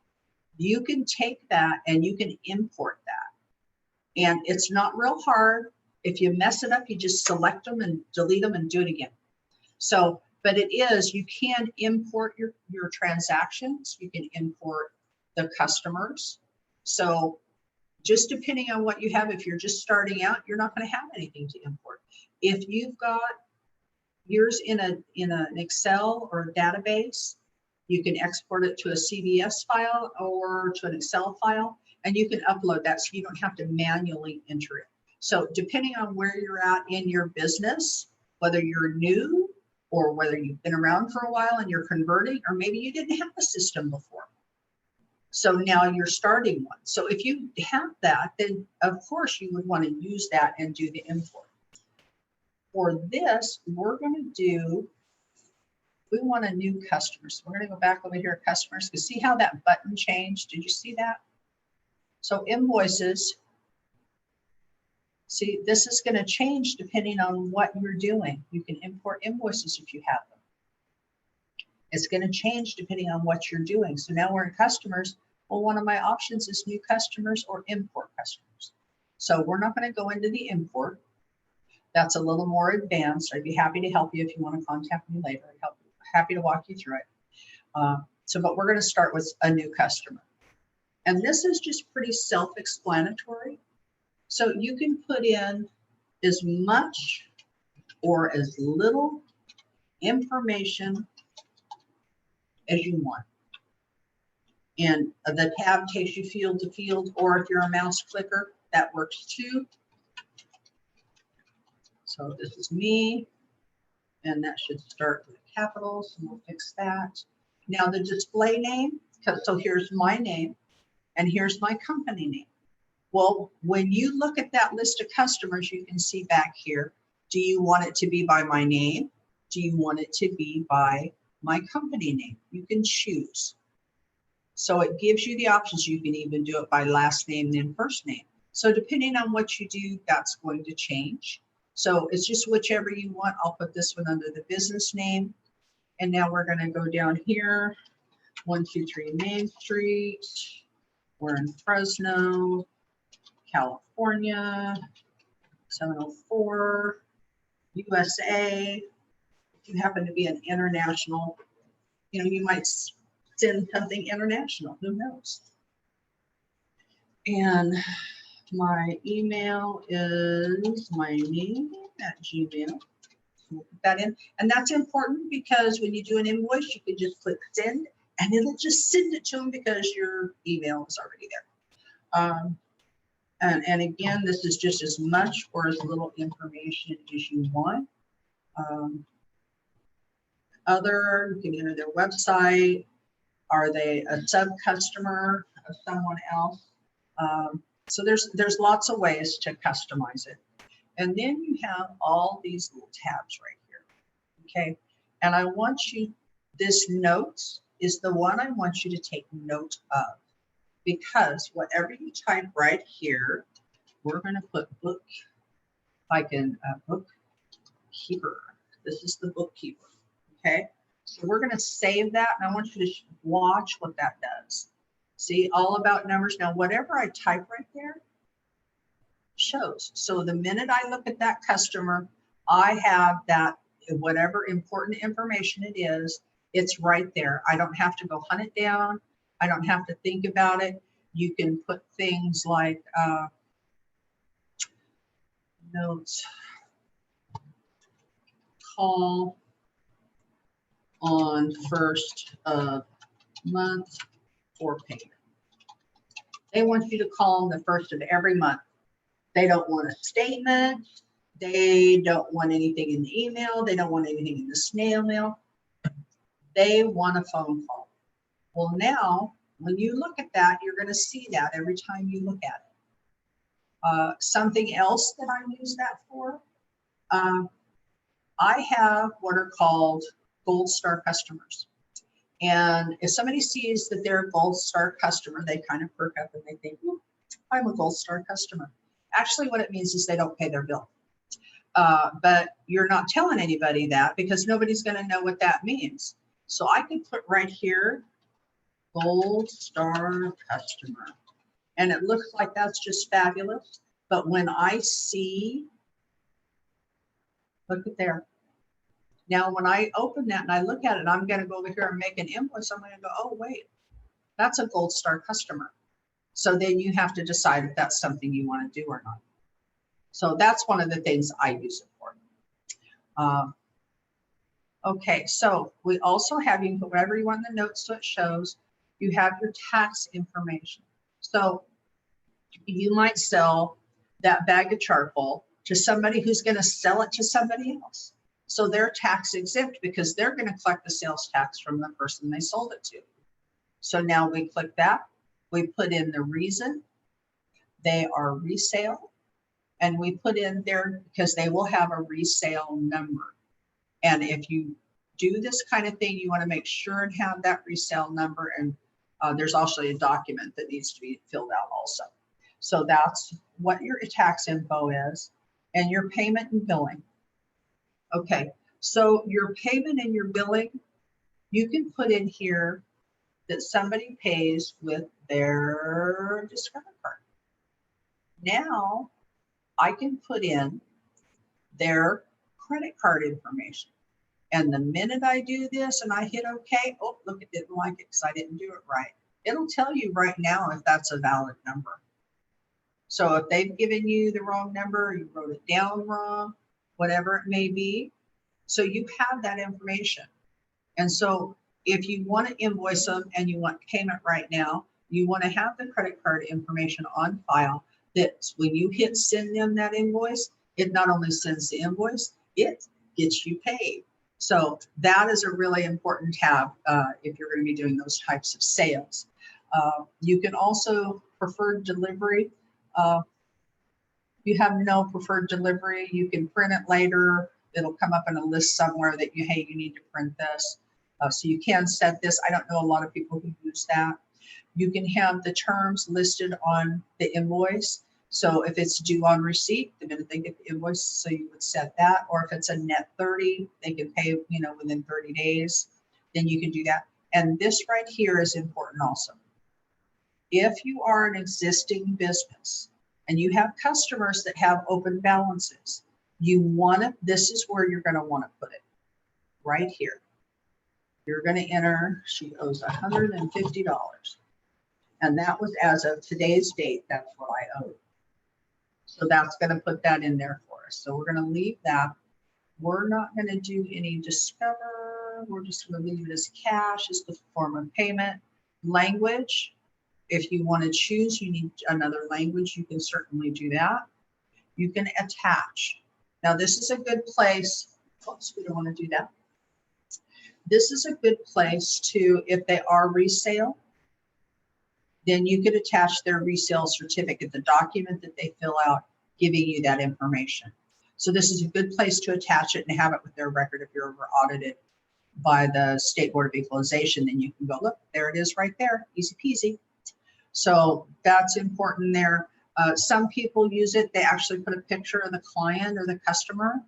you can take that and you can import that. And it's not real hard. If you mess it up, you just select them and delete them and do it again. So, but it is, you can import your transactions. You can import the customers. So just depending on what you have, if you're just starting out, you're not going to have anything to import. If you've got yours in an Excel or a database, you can export it to a CVS file or to an Excel file, and you can upload that so you don't have to manually enter it. So depending on where you're at in your business, whether you're new or whether you've been around for a while and you're converting, or maybe you didn't have a system before. So now you're starting one. So if you have that, then of course you would want to use that and do the import. For this, we're going to do, we want a new customer. So we're going to go back over here to customers to see how that button changed. Did you see that? So invoices, see, this is going to change depending on what you're doing. You can import invoices if you have them. It's going to change depending on what you're doing. So now we're in customers. Well, one of my options is new customers or import customers. So we're not going to go into the import. That's a little more advanced. I'd be happy to help you if you want to contact me later. Happy to walk you through it. But we're going to start with a new customer. And this is just pretty self-explanatory. So you can put in as much or as little information as you want. And the tab takes you field to field, or if you're a mouse clicker, that works too. So this is me, and that should start with capitals, and we'll fix that. Now the display name, so here's my name, and here's my company name. Well, when you look at that list of customers, you can see back here, do you want it to be by my name? Do you want it to be by my company name? You can choose. So it gives you the options. You can even do it by last name, then first name. So depending on what you do, that's going to change. So it's just whichever you want. I'll put this one under the business name. And now we're going to go down here, 123 Main Street. We're in Fresno, California, 704, USA. If you happen to be an international, you might send something international, who knows? And my email is my name at Gmail. We'll put that in. And that's important because when you do an invoice, you can just click send and it'll just send it to them because your email is already there. And again, this is just as much or as little information as you want. You can enter their website. Are they a sub-customer of someone else? So there's lots of ways to customize it. And then you have all these little tabs right here, okay? And I want you, this notes is the one I want you to take note of, because whatever you type right here, we're gonna put book, like in bookkeeper. This is the bookkeeper, okay? So we're gonna save that, and I want you to watch what that does. See, all about numbers. Now, whatever I type right there shows. So the minute I look at that customer, I have that, whatever important information it is, it's right there. I don't have to go hunt it down. I don't have to think about it. You can put things like notes, call on first of month for payment. They want you to call on the first of every month. They don't want a statement. They don't want anything in the email. They don't want anything in the snail mail. They want a phone call. Well, now, when you look at that, you're going to see that every time you look at it. Something else that I use that for, I have what are called gold star customers. And if somebody sees that they're a gold star customer, they kind of perk up and they think, oh, I'm a gold star customer. Actually, what it means is they don't pay their bill. But you're not telling anybody that because nobody's going to know what that means. So I can put right here, gold star customer. And it looks like that's just fabulous. But when I see, look at there. Now, when I open that and I look at it, I'm going to go over here and make an invoice. I'm going to go, oh, wait, that's a gold star customer. So then you have to decide if that's something you want to do or not. So that's one of the things I use it for. Okay, so we also have, you can put whatever you want in the notes so it shows. You have your tax information. So you might sell that bag of charcoal to somebody who's going to sell it to somebody else. So they're tax exempt because they're going to collect the sales tax from the person they sold it to. So now we click that. We put in the reason. They are resale. And we put in there because they will have a resale number. And if you do this kind of thing, you want to make sure and have that resale number. And there's also a document that needs to be filled out also. So that's what your tax info is and your payment and billing. Okay, so your payment and your billing, you can put in here that somebody pays with their Discover card. Now, I can put in their credit card information. And the minute I do this and I hit OK, oh, look, it didn't like it because I didn't do it right. It'll tell you right now if that's a valid number. So if they've given you the wrong number, you wrote it down wrong, whatever it may be, so you have that information. And so if you want to invoice them and you want payment right now, you want to have the credit card information on file that when you hit send them that invoice, it not only sends the invoice, it gets you paid. So that is a really important tab if you're going to be doing those types of sales. You can also preferred delivery. You have no preferred delivery, you can print it later. It'll come up in a list somewhere that hey, you need to print this. So you can set this. I don't know a lot of people who use that. You can have the terms listed on the invoice. So if it's due on receipt, the minute they get the invoice, so you would set that. Or if it's a net 30, they can pay, within 30 days, then you can do that. And this right here is important also. If you are an existing business and you have customers that have open balances, this is where you're going to want to put it, right here. You're going to enter, she owes $150. And that was as of today's date, that's what I owe. So that's going to put that in there for us. So we're going to leave that. We're not going to do any discover. We're just going to leave it as cash as the form of payment. Language, if you want to choose, you need another language, you can certainly do that. You can attach. Now this is a good place. Oops, we don't want to do that. This is a good place to, if they are resale, then you could attach their resale certificate, the document that they fill out, giving you that information. So this is a good place to attach it and have it with their record. If you're ever audited by the State Board of Equalization, then you can go, look, there it is right there, easy peasy. So that's important there. Some people use it, they actually put a picture of the client or the customer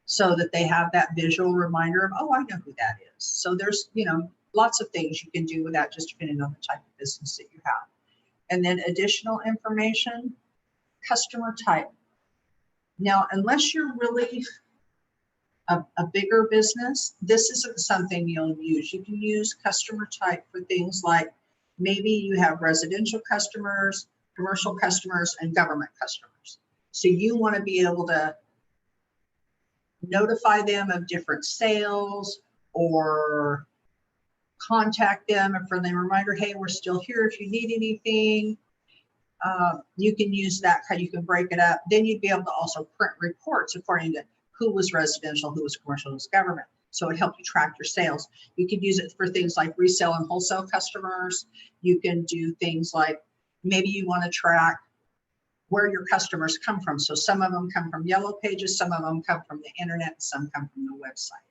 so that they have that visual reminder of, oh, I know who that is. So there's, lots of things you can do with that, just depending on the type of business that you have. And then additional information, customer type. Now, unless you're really a bigger business, this isn't something you'll use. You can use customer type for things like maybe you have residential customers, commercial customers, and government customers. So you want to be able to notify them of different sales or contact them, a friendly reminder, hey, we're still here if you need anything. You can use that, you can break it up. Then you'd be able to also print reports according to who was residential, who was commercial, who was government. So it helped you track your sales. You could use it for things like resale and wholesale customers. You can do things like maybe you want to track where your customers come from. So some of them come from Yellow Pages, some of them come from the internet, some come from the website.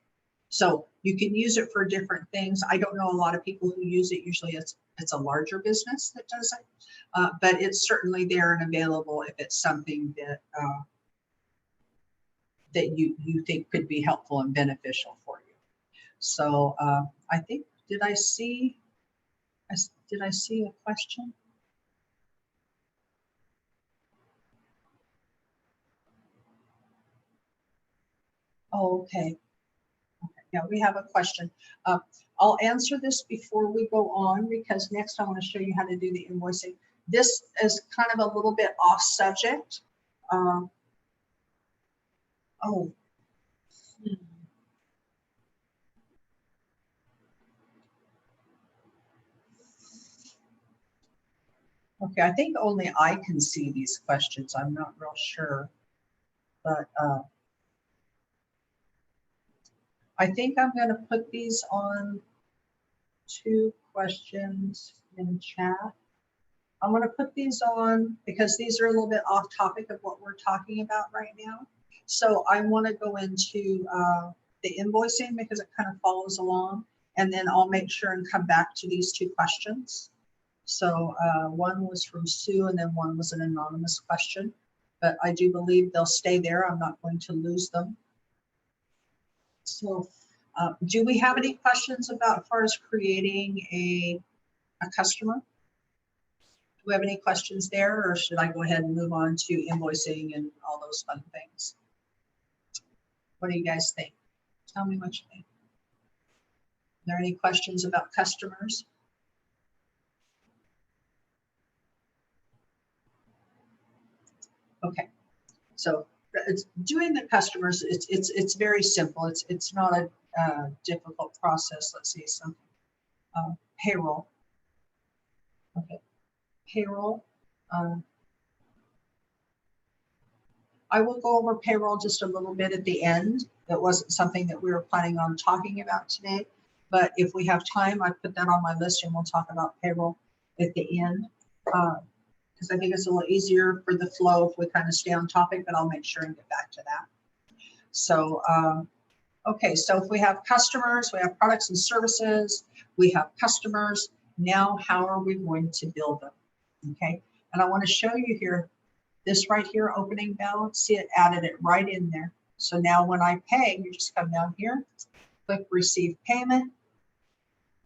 So you can use it for different things. I don't know a lot of people who use it. Usually it's a larger business that does it, but it's certainly there and available if it's something that that you think could be helpful and beneficial for you. So I think, did I see a question? Oh, okay. Yeah, we have a question. I'll answer this before we go on because next I want to show you how to do the invoicing. This is kind of a little bit off subject. Okay, I think only I can see these questions. I'm not real sure, but I think I'm going to put these on 2 questions in chat. I'm going to put these on because these are a little bit off topic of what we're talking about right now. So I want to go into the invoicing because it kind of follows along, and then I'll make sure and come back to these 2 questions. So one was from Sue and then one was an anonymous question, but I do believe they'll stay there. I'm not going to lose them. So do we have any questions about as far as creating a customer? Do we have any questions there, or should I go ahead and move on to invoicing and all those fun things? What do you guys think? Tell me what you think. Are there any questions about customers? Okay, so it's doing the customers. It's very simple. It's not a difficult process. Let's see some payroll. Okay, payroll. I will go over payroll just a little bit at the end. That wasn't something that we were planning on talking about today, but if we have time, I put that on my list and we'll talk about payroll at the end. Because I think it's a little easier for the flow if we kind of stay on topic, but I'll make sure and get back to that. So, okay, so if we have customers, we have products and services, we have customers, now how are we going to build them? Okay, and I want to show you here, this right here, opening balance, see it added it right in there. So now when I pay, you just come down here, click receive payment,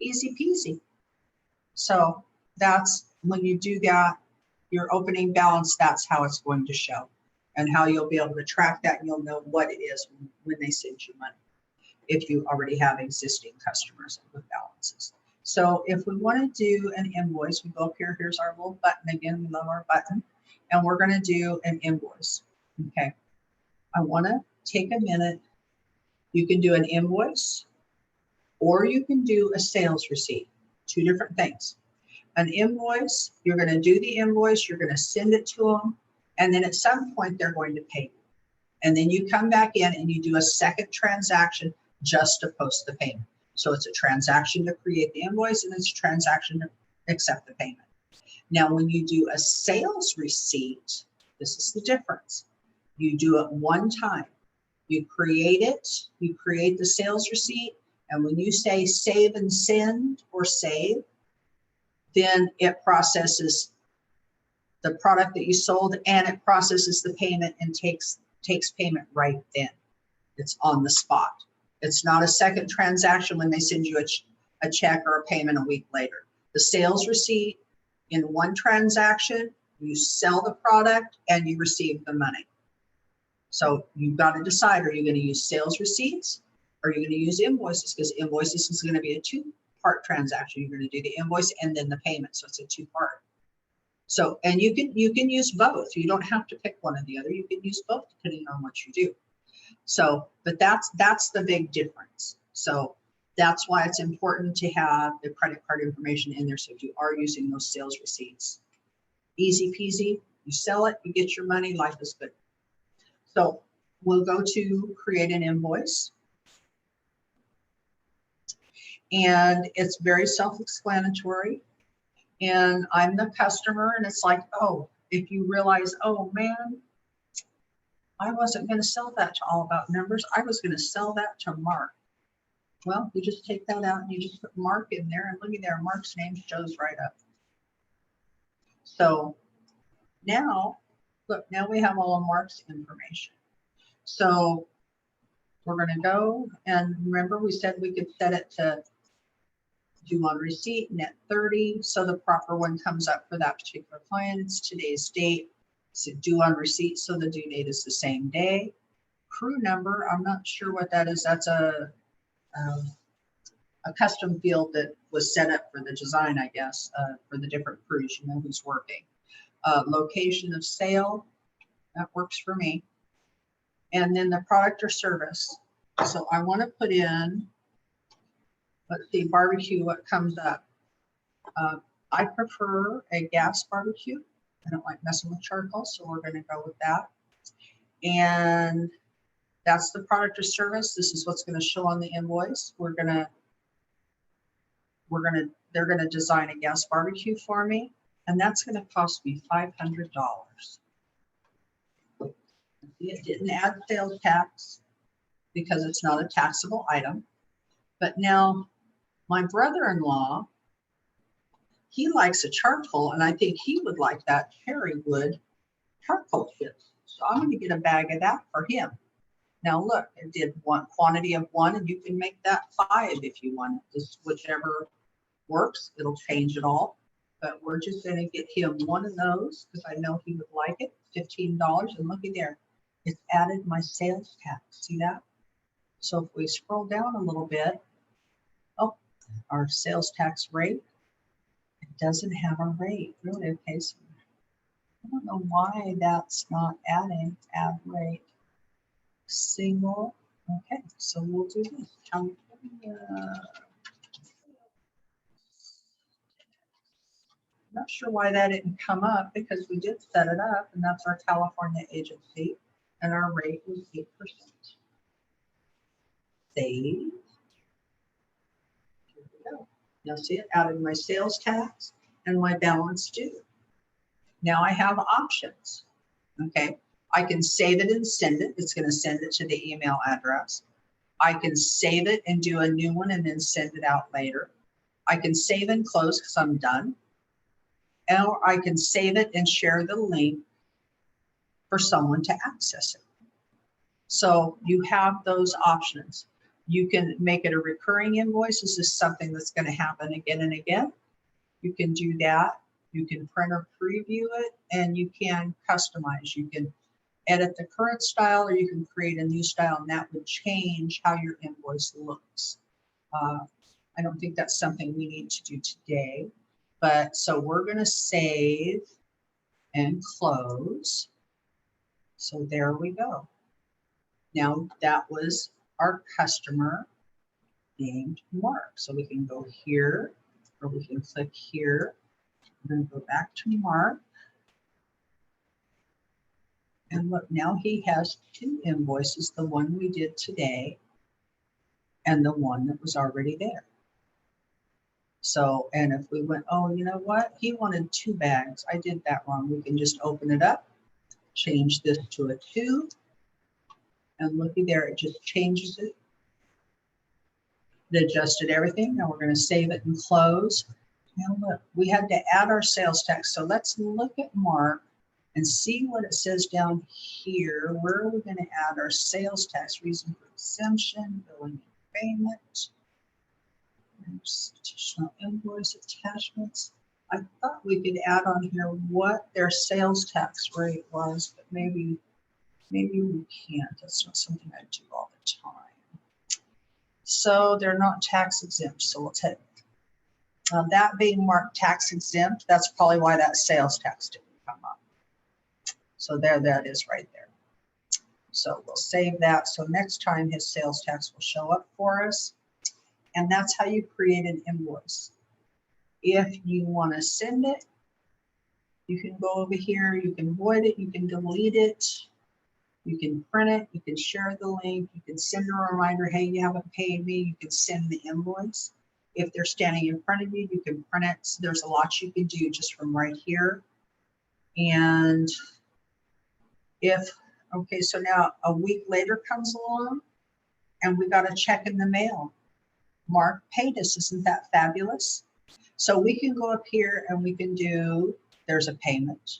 easy peasy. So that's when you do that, your opening balance, that's how it's going to show and how you'll be able to track that and you'll know what it is when they send you money if you already have existing customers with balances. So if we want to do an invoice, we go up here, here's our little button again, we love our button, and we're going to do an invoice. Okay, I want to take a minute. You can do an invoice or you can do a sales receipt, two different things. An invoice, you're going to do the invoice, you're going to send it to them, and then at some point they're going to pay you. And then you come back in and you do a second transaction just to post the payment. So it's a transaction to create the invoice and it's a transaction to accept the payment. Now, when you do a sales receipt, this is the difference. You do it one time. You create it, you create the sales receipt, and when you say save and send or save, then it processes the product that you sold and it processes the payment and takes payment right then. It's on the spot. It's not a second transaction when they send you a check or a payment a week later. The sales receipt, in one transaction, you sell the product and you receive the money. So you've got to decide, are you going to use sales receipts or are you going to use invoices? Because invoices is going to be a two-part transaction. You're going to do the invoice and then the payment. So it's a two-part. So, and you can use both. You don't have to pick one or the other. You can use both depending on what you do. So, but that's the big difference. So that's why it's important to have the credit card information in there. So if you are using those sales receipts, easy peasy, you sell it, you get your money, life is good. So we'll go to create an invoice. And it's very self-explanatory. And I'm the customer and it's like, oh, if you realize, oh man, I wasn't going to sell that to All About Numbers. I was going to sell that to Mark. Well, you just take that out and you just put Mark in there and look at there, Mark's name shows right up. So now, look, now we have all of Mark's information. So we're going to go and remember we said we could set it to due on receipt, net 30. So the proper one comes up for that particular client. It's today's date. So due on receipt, so the due date is the same day. Crew number, I'm not sure what that is. That's a custom field that was set up for the design, I guess, for the different crews, you know, who's working. Location of sale, that works for me. And then the product or service. So I want to put in, let's see, barbecue, what comes up. I prefer a gas barbecue. I don't like messing with charcoal, so we're going to go with that. And that's the product or service. This is what's going to show on the invoice. They're going to design a gas barbecue for me, and that's going to cost me $500. It didn't add sales tax because it's not a taxable item. But now my brother-in-law, he likes a charcoal, and I think he would like that cherry wood charcoal kit. So I'm going to get a bag of that for him. Now look, it did one quantity of one, and you can make that 5 if you want. Just whichever works, it'll change it all. But we're just going to get him one of those because I know he would like it. $15, and looky there, it's added my sales tax. See that? So if we scroll down a little bit, oh, our sales tax rate. It doesn't have a rate, really. Okay, so I don't know why that's not adding add rate single. Okay, so we'll do this. Not sure why that didn't come up because we did set it up, and that's our California agency, and our rate was 8%. Save. Here we go. Now see it added my sales tax and my balance due. Now I have options. Okay, I can save it and send it. It's going to send it to the email address. I can save it and do a new one and then send it out later. I can save and close because I'm done. Or I can save it and share the link for someone to access it. So you have those options. You can make it a recurring invoice. This is something that's going to happen again and again. You can do that. You can print or preview it, and you can customize. You can edit the current style, or you can create a new style, and that would change how your invoice looks. I don't think that's something we need to do today, but so we're going to save and close. So there we go. Now that was our customer named Mark. So we can go here, or we can click here. I'm going to go back to Mark. And look, now he has two invoices, the one we did today and the one that was already there. So, and if we went, oh, you know what? He wanted 2 bags. I did that wrong. We can just open it up, change this to a 2, and looky there, it just changes it. It adjusted everything. Now we're going to save it and close. Now look, we had to add our sales tax. So let's look at Mark and see what it says down here. Where are we going to add our sales tax? Reason for exemption, billing and payment. There's additional invoice attachments. I thought we could add on here what their sales tax rate was, but maybe we can't. That's not something I do all the time. So they're not tax exempt. So we'll take that being marked tax exempt. That's probably why that sales tax didn't come up. So there that is right there. So we'll save that. So next time his sales tax will show up for us. And that's how you create an invoice. If you want to send it, you can go over here, you can void it, you can delete it, you can print it, you can share the link, you can send a reminder, hey, you haven't paid me, you can send the invoice. If they're standing in front of you, you can print it. So there's a lot you can do just from right here. And if, okay, so now a week later comes along and we got a check in the mail. Mark paid us, isn't that fabulous? So we can go up here and we can do, there's a payment.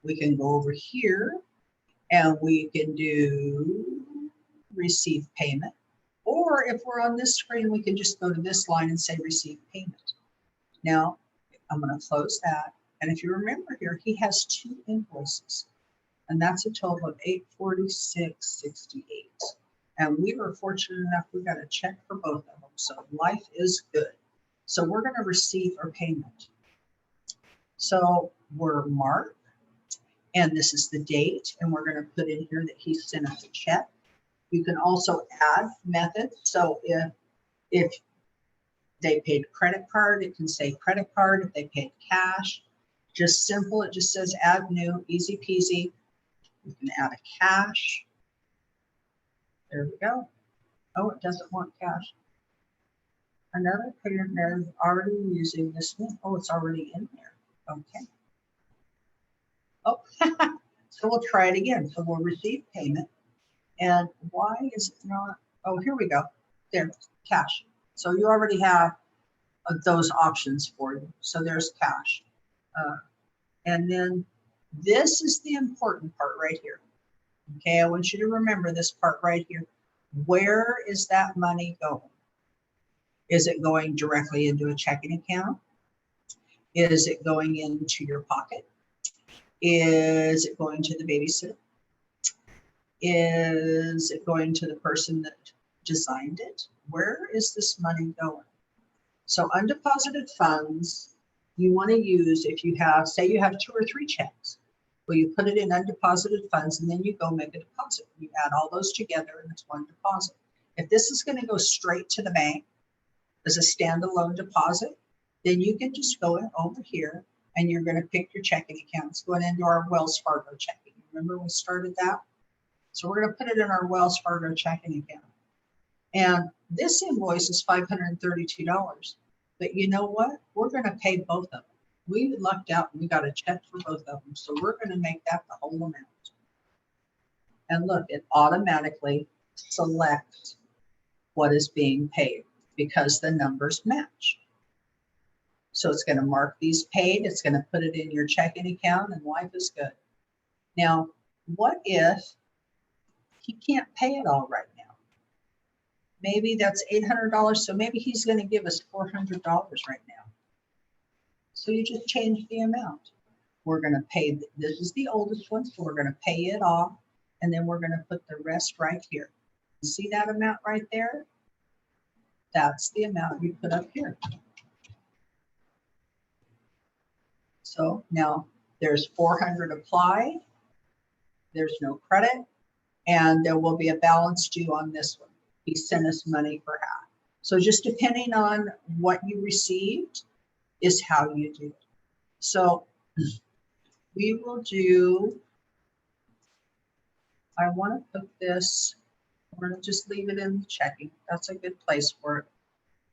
We can go over here and we can do receive payment. Or if we're on this screen, we can just go to this line and say receive payment. Now, I'm going to close that. And if you remember here, he has 2 invoices. And that's a total of $846.68. And we were fortunate enough, we got a check for both of them. So life is good. So we're going to receive our payment. So we're Mark, and this is the date. And we're going to put in here that he sent us a check. You can also add methods. So if they paid credit card, it can say credit card. If they paid cash, just simple. It just says add new, easy peasy. You can add a cash. There we go. Oh, it doesn't want cash. Another payment there is already using this one. Oh, it's already in there. Okay. Oh, so we'll try it again. So we'll receive payment. And why is it not? Oh, here we go. There, cash. So you already have those options for you. So there's cash. And then this is the important part right here. Okay, I want you to remember this part right here. Where is that money going? Is it going directly into a checking account? Is it going into your pocket? Is it going to the babysitter? Is it going to the person that designed it? Where is this money going? So undeposited funds, you want to use if you have, say you have 2 or 3 checks. Well, you put it in undeposited funds and then you go make a deposit. You add all those together and it's one deposit. If this is going to go straight to the bank as a standalone deposit, then you can just go in over here and you're going to pick your checking accounts going into our Wells Fargo checking. Remember we started that? So we're going to put it in our Wells Fargo checking account. And this invoice is $532. But you know what? We're going to pay both of them. We lucked out and we got a check for both of them. So we're going to make that the whole amount. And look, it automatically selects what is being paid because the numbers match. So it's going to mark these paid. It's going to put it in your checking account and life is good. Now, what if he can't pay it all right now? Maybe that's $800. So maybe he's going to give us $400 right now. So you just change the amount. We're going to pay, this is the oldest one, so we're going to pay it off, and then we're going to put the rest right here. See that amount right there? That's the amount you put up here. So now there's 400 applied, there's no credit, and there will be a balance due on this one. He sent us money for half. So just depending on what you received, is how you do it. So we will do, I want to put this, we're going to just leave it in checking. That's a good place for it.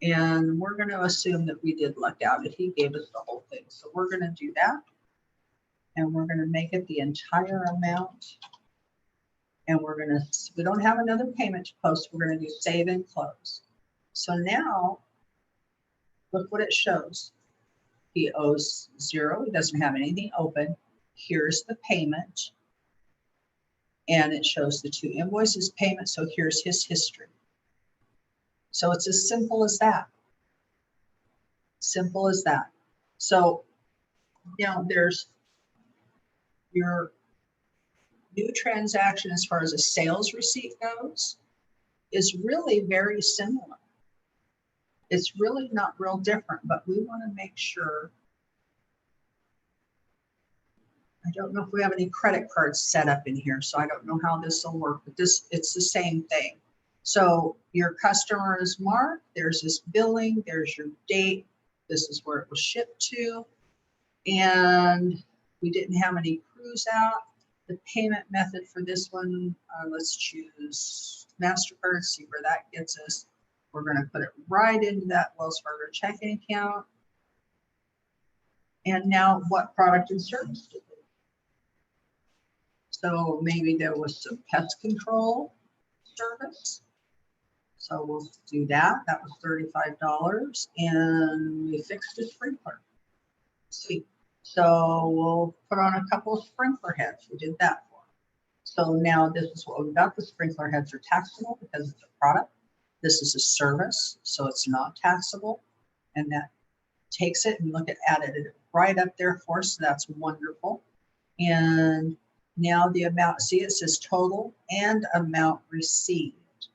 And we're going to assume that we did luck out if he gave us the whole thing. So we're going to do that. And we're going to make it the entire amount. And we're going to, we don't have another payment to post. We're going to do save and close. So now, look what it shows. He owes $0. He doesn't have anything open. Here's the payment. And it shows the 2 invoices payment. So here's his history. So it's as simple as that. Simple as that. So now there's your new transaction as far as a sales receipt goes is really very similar. It's really not real different, but we want to make sure. I don't know if we have any credit cards set up in here, so I don't know how this will work, but it's the same thing. So your customer is marked, there's this billing, there's your date, this is where it was shipped to, and we didn't have any crews out. The payment method for this one, let's choose MasterCard, see where that gets us. We're going to put it right into that Wells Fargo checking account. And now what product and service did they? So maybe there was some pest control service. So we'll do that. That was $35. And we fixed a sprinkler. See. So we'll put on a couple of sprinkler heads. We did that for him. So now this is what we've got. The sprinkler heads are taxable because it's a product. This is a service, so it's not taxable. And that takes it and look at added it right up there for us. So that's wonderful. And now the amount, see it says total and amount received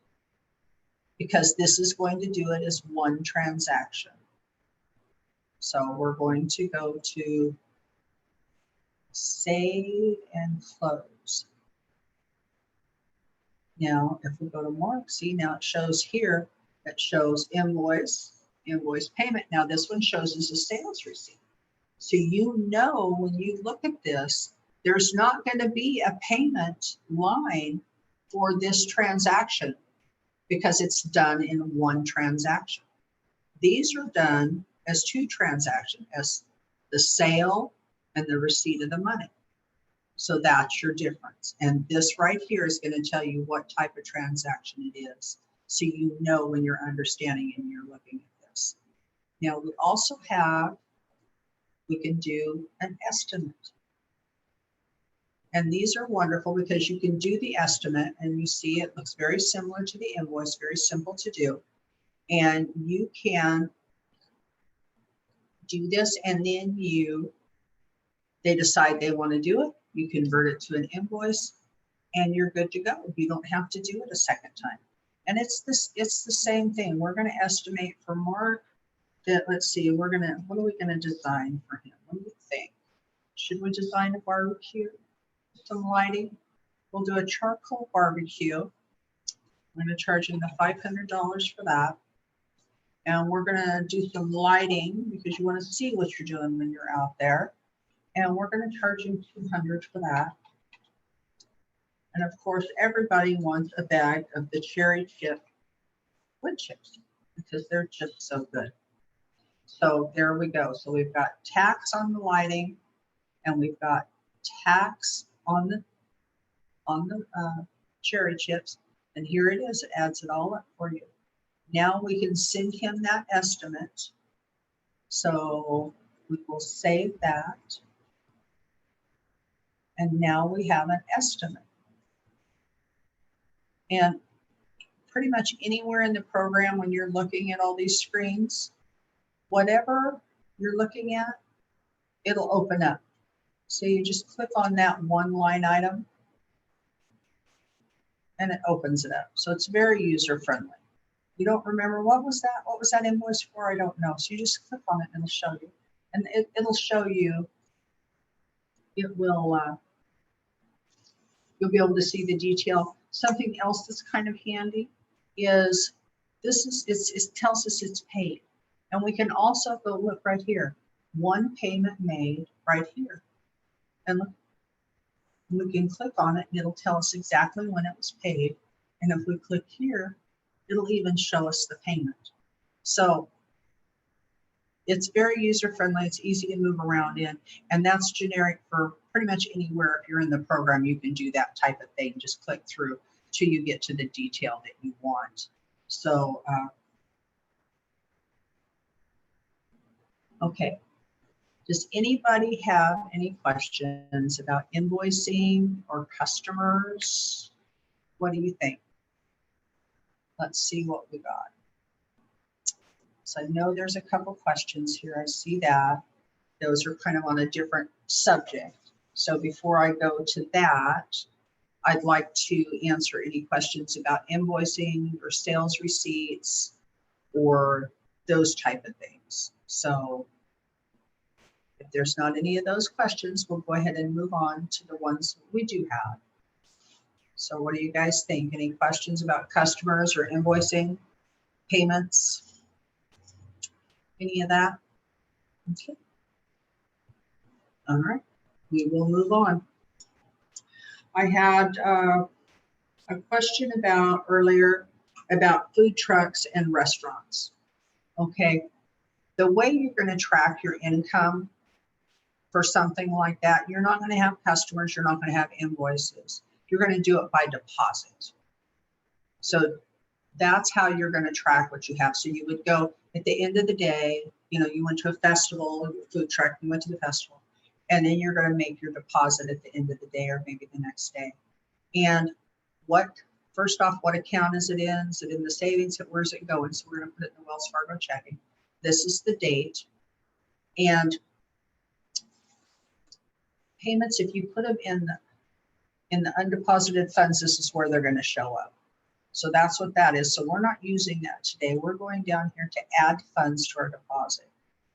because this is going to do it as one transaction. So we're going to go to save and close. Now, if we go to mark, see now it shows here, it shows invoice payment. Now this one shows as a sales receipt. So you know when you look at this, there's not going to be a payment line for this transaction because it's done in one transaction. These are done as 2 transactions, as the sale and the receipt of the money. So that's your difference. And this right here is going to tell you what type of transaction it is. So you know when you're understanding and you're looking at this. Now we also have, we can do an estimate. And these are wonderful because you can do the estimate and you see it looks very similar to the invoice, very simple to do. And you can do this and then they decide they want to do it. You convert it to an invoice and you're good to go. You don't have to do it a second time. And it's the same thing. We're going to estimate for Mark that, let's see, what are we going to design for him? What do you think? Should we design a barbecue? some lighting. We'll do a charcoal barbecue. I'm going to charge him the $500 for that. And we're going to do some lighting because you want to see what you're doing when you're out there. And we're going to charge him $200 for that. And of course, everybody wants a bag of the cherry chip wood chips because they're just so good. So there we go. So we've got tax on the lighting, and we've got tax on the cherry chips. And here it is. It adds it all up for you. Now we can send him that estimate. So we will save that. And now we have an estimate. And pretty much anywhere in the program when you're looking at all these screens, whatever you're looking at, it'll open up. So you just click on that one line item and it opens it up. So it's very user friendly. You don't remember what was that invoice for? I don't know. So you just click on it and it'll show you. And it'll show you, it will, you'll be able to see the detail. Something else that's kind of handy is it tells us it's paid. And we can also go look right here. One payment made right here. And look, we can click on it and it'll tell us exactly when it was paid. And if we click here, it'll even show us the payment. So it's very user friendly. It's easy to move around in. And that's generic for pretty much anywhere. If you're in the program, you can do that type of thing. Just click through till you get to the detail that you want. So, okay. Does anybody have any questions about invoicing or customers? What do you think? Let's see what we got. So I know there's a couple questions here. I see that. Those are kind of on a different subject. So before I go to that, I'd like to answer any questions about invoicing or sales receipts or those type of things. So if there's not any of those questions, we'll go ahead and move on to the ones we do have. So what do you guys think? Any questions about customers or invoicing, payments, any of that? Okay. All right, we will move on. I had a question about earlier about food trucks and restaurants. Okay, the way you're going to track your income for something like that, you're not going to have customers, you're not going to have invoices. You're going to do it by deposit. So that's how you're going to track what you have. So you would go at the end of the day, you know, you went to a festival, food truck, you went to the festival, and then you're going to make your deposit at the end of the day or maybe the next day. And first off, what account is it in? Is it in the savings? Where's it going? So we're going to put it in the Wells Fargo checking. This is the date. And payments, if you put them in the undeposited funds, this is where they're going to show up. So that's what that is. So we're not using that today. We're going down here to add funds to our deposit.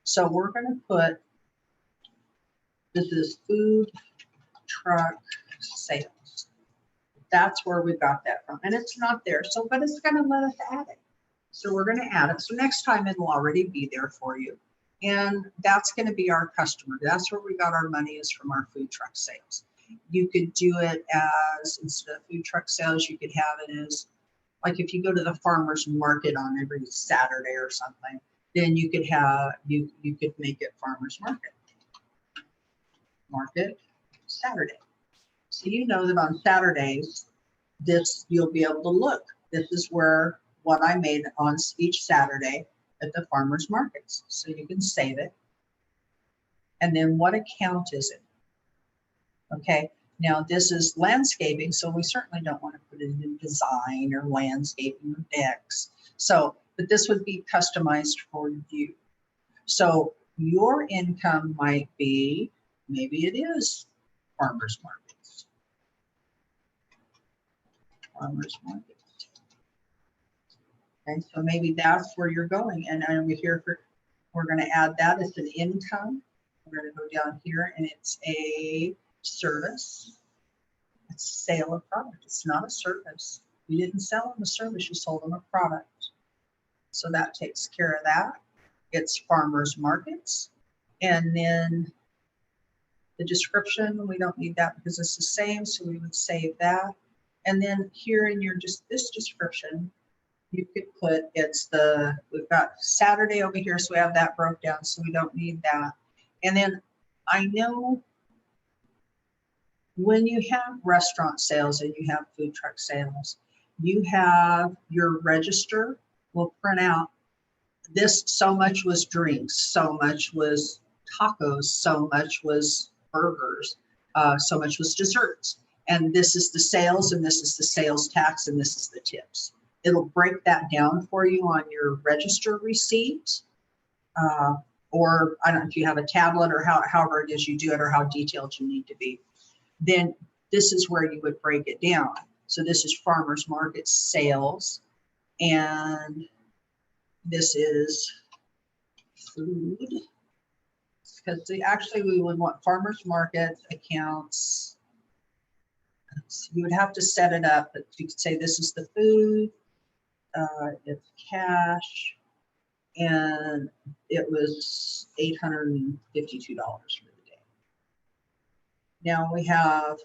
So we're going to put, this is food truck sales. That's where we got that from. And it's not there. So, but it's going to let us add it. So we're going to add it. So next time it'll already be there for you. And that's going to be our customer. That's where we got our money, is from our food truck sales. You could do it as, instead of food truck sales, you could have it as, like if you go to the farmer's market on every Saturday or something, then you could have, you could make it farmer's market. Market Saturday. So you know that on Saturdays, you'll be able to look. This is where what I made on each Saturday at the farmer's markets. So you can save it. And then what account is it? Okay, now this is landscaping, so we certainly don't want to put it in design or landscaping or decks. So, but this would be customized for you. So your income might be, maybe it is farmers markets. Farmers markets. Okay, so maybe that's where you're going. And over here, we're going to add that as an income. We're going to go down here and it's a service. sale of product. It's not a service. You didn't sell them a service, you sold them a product. So that takes care of that. It's farmers markets. And then the description, we don't need that because it's the same, so we would save that. And then here in your this description, you could put we've got Saturday over here, so we have that broke down, so we don't need that. And then I know when you have restaurant sales and you have food truck sales, you have your register will print out this, so much was drinks, so much was tacos, so much was burgers, so much was desserts. And this is the sales, and this is the sales tax, and this is the tips. It'll break that down for you on your register receipt. Or I don't know if you have a tablet or however it is you do it or how detailed you need to be. Then this is where you would break it down. So this is farmers market sales, and this is food. Because actually we would want farmers market accounts. You would have to set it up, but you could say this is the food, it's cash, and it was $852 for the day. Now we have,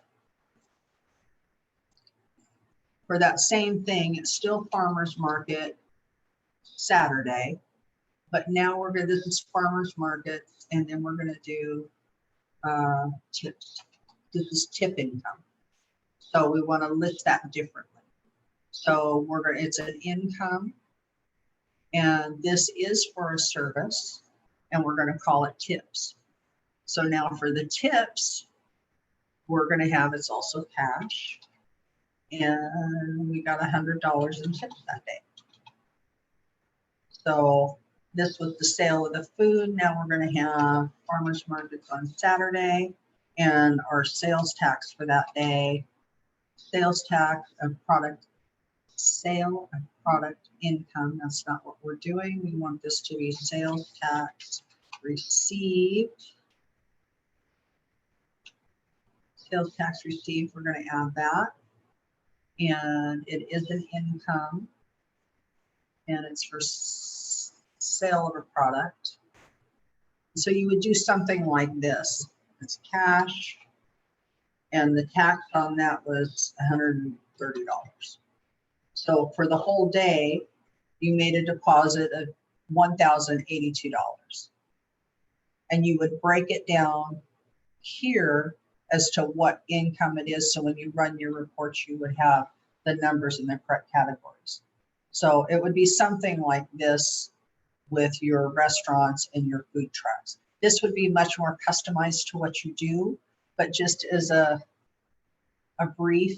for that same thing, it's still farmers market Saturday, but now we're going to, this is farmers market, and then we're going to do tips. This is tip income. So we want to list that differently. So it's an income, and this is for a service, and we're going to call it tips. So now for the tips, we're going to have, it's also cash, and we got $100 in tips that day. So this was the sale of the food. Now we're going to have farmers markets on Saturday, and our sales tax for that day, sales tax of product, sale of product income. That's not what we're doing. We want this to be sales tax received. Sales tax received, we're going to add that. And it is an income, and it's for sale of a product. So you would do something like this. It's cash, and the tax on that was $130. So for the whole day, you made a deposit of $1,082. And you would break it down here as to what income it is. So when you run your reports, you would have the numbers in the correct categories. So it would be something like this with your restaurants and your food trucks. This would be much more customized to what you do, but just as a brief,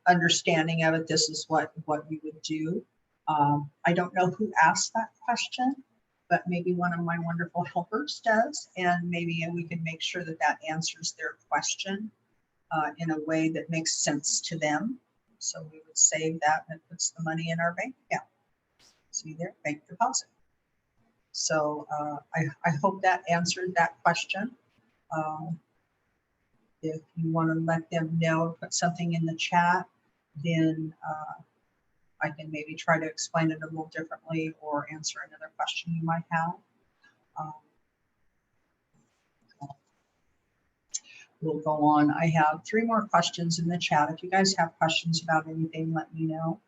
understanding of it, this is what you would do. I don't know who asked that question, but maybe one of my wonderful helpers does, and maybe we can make sure that that answers their question in a way that makes sense to them. So we would save that, and it puts the money in our bank account. See there, bank deposit. So I hope that answered that question. If you want to let them know, put something in the chat, then I can maybe try to explain it a little differently or answer another question you might have. We'll go on. I have 3 more questions in the chat. If you guys have questions about anything, let me know.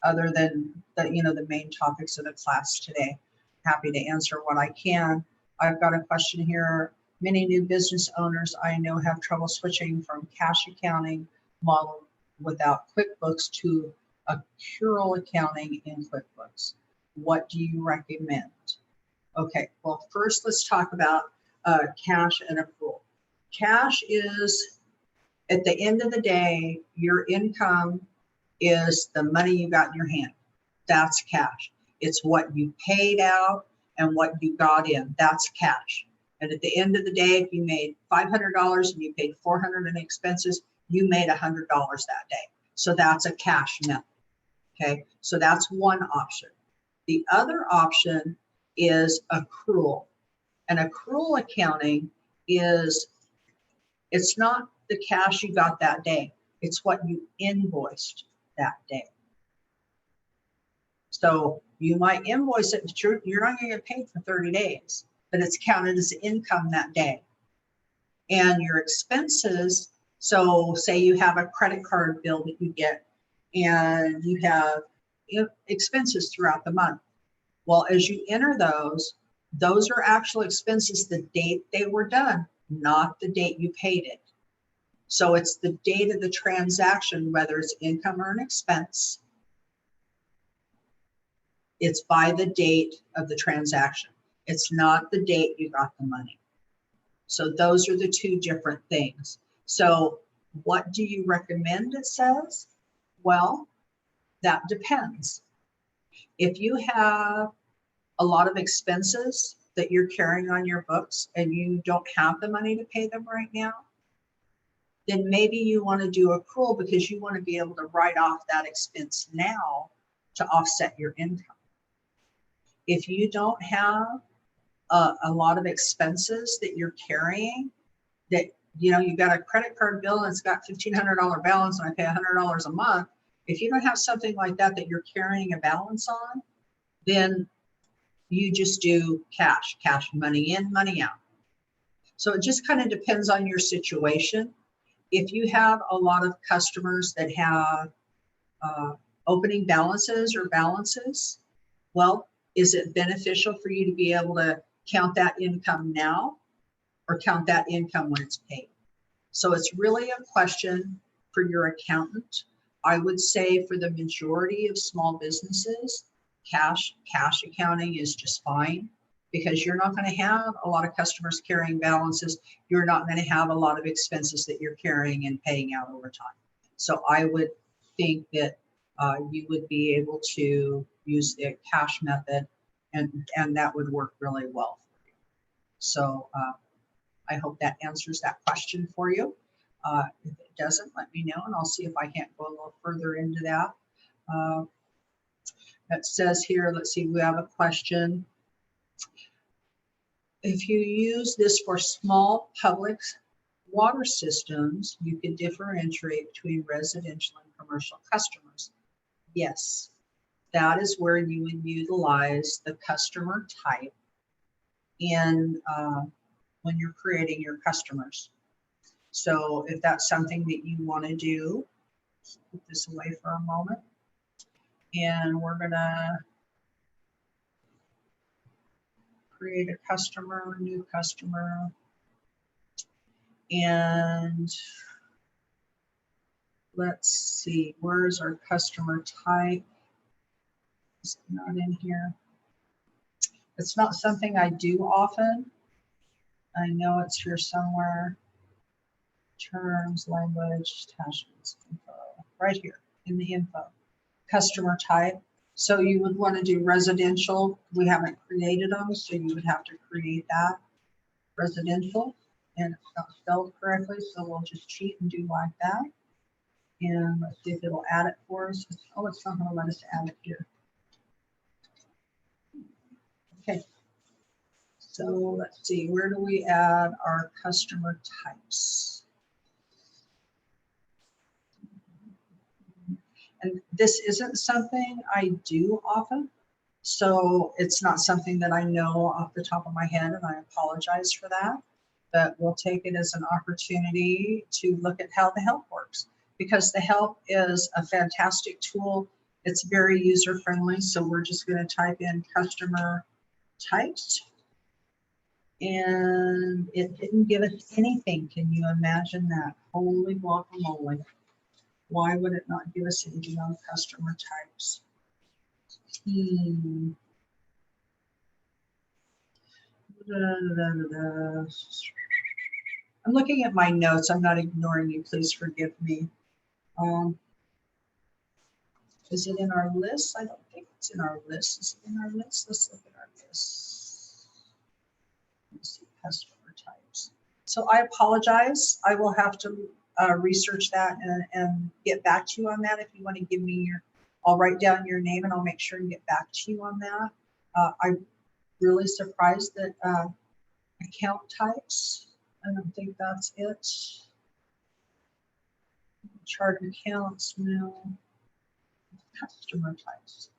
Other than the main topics of the class today, happy to answer what I can. I've got a question here. Many new business owners I know have trouble switching from cash accounting model without QuickBooks to accrual accounting in QuickBooks. What do you recommend? Okay, well, first let's talk about cash and accrual. Cash is, at the end of the day, your income is the money you got in your hand. That's cash. It's what you paid out and what you got in. That's cash. And at the end of the day, if you made $500 and you paid $400 in expenses, you made $100 that day. So that's a cash method. Okay, so that's one option. The other option is accrual. And accrual accounting is, it's not the cash you got that day. It's what you invoiced that day. So you might invoice it, but you're not going to get paid for 30 days, but it's counted as income that day. And your expenses, so say you have a credit card bill that you get and you have expenses throughout the month. Well, as you enter those are actual expenses the date they were done, not the date you paid it. So it's the date of the transaction, whether it's income or an expense. It's by the date of the transaction. It's not the date you got the money. So those are the two different things. So what do you recommend it says? Well, that depends. If you have a lot of expenses that you're carrying on your books and you don't have the money to pay them right now, then maybe you want to do accrual because you want to be able to write off that expense now to offset your income. If you don't have a lot of expenses that you're carrying, that, you know, you've got a credit card bill and it's got $1,500 balance and I pay $100 a month. If you don't have something like that that you're carrying a balance on, then you just do cash, money in, money out. So it just kind of depends on your situation. If you have a lot of customers that have opening balances or balances, well, is it beneficial for you to be able to count that income now or count that income when it's paid? So it's really a question for your accountant. I would say for the majority of small businesses, cash accounting is just fine because you're not going to have a lot of customers carrying balances. You're not going to have a lot of expenses that you're carrying and paying out over time. So I would think that you would be able to use the cash method and that would work really well for you. So I hope that answers that question for you. If it doesn't, let me know and I'll see if I can't go a little further into that. That says here, let's see, we have a question. If you use this for small public water systems, you can differentiate between residential and commercial customers. Yes, that is where you would utilize the customer type in when you're creating your customers. So if that's something that you want to do, put this away for a moment. And we're gonna create a customer, new customer. And let's see, where's our customer type? Is it not in here? It's not something I do often. I know it's here somewhere. Terms, language, attachments, info, right here in the info. Customer type. So you would want to do residential. We haven't created them, so you would have to create that. Residential, and it's not spelled correctly, so we'll just cheat and do like that. And let's see if it'll add it for us. Oh, it's not going to let us add it here. Okay. So let's see, where do we add our customer types? And this isn't something I do often, so it's not something that I know off the top of my head, and I apologize for that. But we'll take it as an opportunity to look at how the help works, because the help is a fantastic tool. It's very user-friendly, so we're just going to type in customer types. And it didn't give us anything. Can you imagine that? Holy guacamole. Why would it not give us anything on customer types? I'm looking at my notes. I'm not ignoring you. Please forgive me. Is it in our list? I don't think it's in our list. Is it in our list? Let's look at our list. Let's see, customer types. So I apologize. I will have to research that and get back to you on that. If you want to give me your, I'll write down your name and I'll make sure and get back to you on that. I'm really surprised that account types, I don't think that's it. chart accounts, no. Customer types.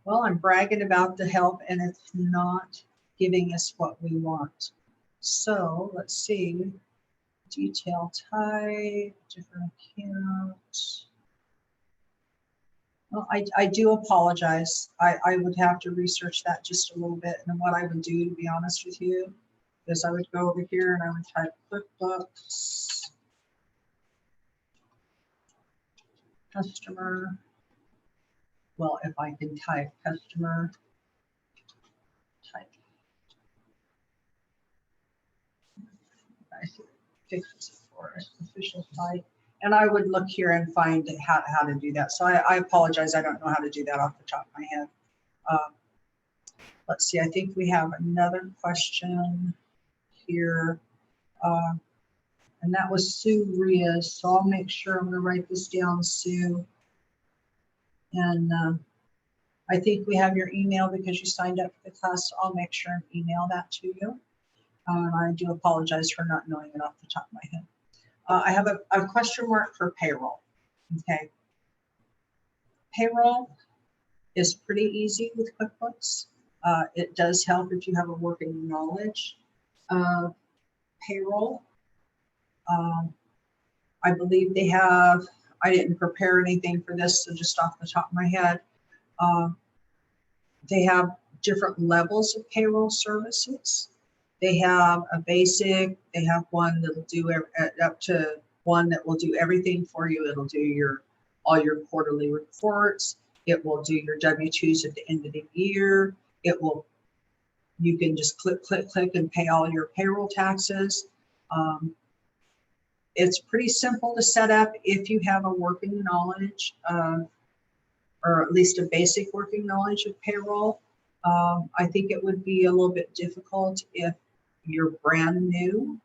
Well, I'm bragging about the help and it's not giving us what we want. So let's see. Detail type, different accounts. Well, I do apologize. I would have to research that just a little bit. And what I would do, to be honest with you, is I would go over here and I would type QuickBooks customer. Well, if I can type customer type. I see it fixes it for us, official type. And I would look here and find how to do that. So I apologize. I don't know how to do that off the top of my head. Let's see. I think we have another question here. And that was Sue Ria's. So I'll make sure I'm going to write this down, Sue. And I think we have your email because you signed up for the class. So I'll make sure and email that to you. And I do apologize for not knowing it off the top of my head. I have a question mark for payroll. Okay. Payroll is pretty easy with QuickBooks. It does help if you have a working knowledge of payroll. I believe they have, I didn't prepare anything for this, so just off the top of my head, they have different levels of payroll services. They have a basic, they have one that'll do up to one that will do everything for you. It'll do all your quarterly reports. It will do your W-2s at the end of the year. You can just click and pay all your payroll taxes. It's pretty simple to set up if you have a working knowledge, or at least a basic working knowledge of payroll. I think it would be a little bit difficult if you're brand new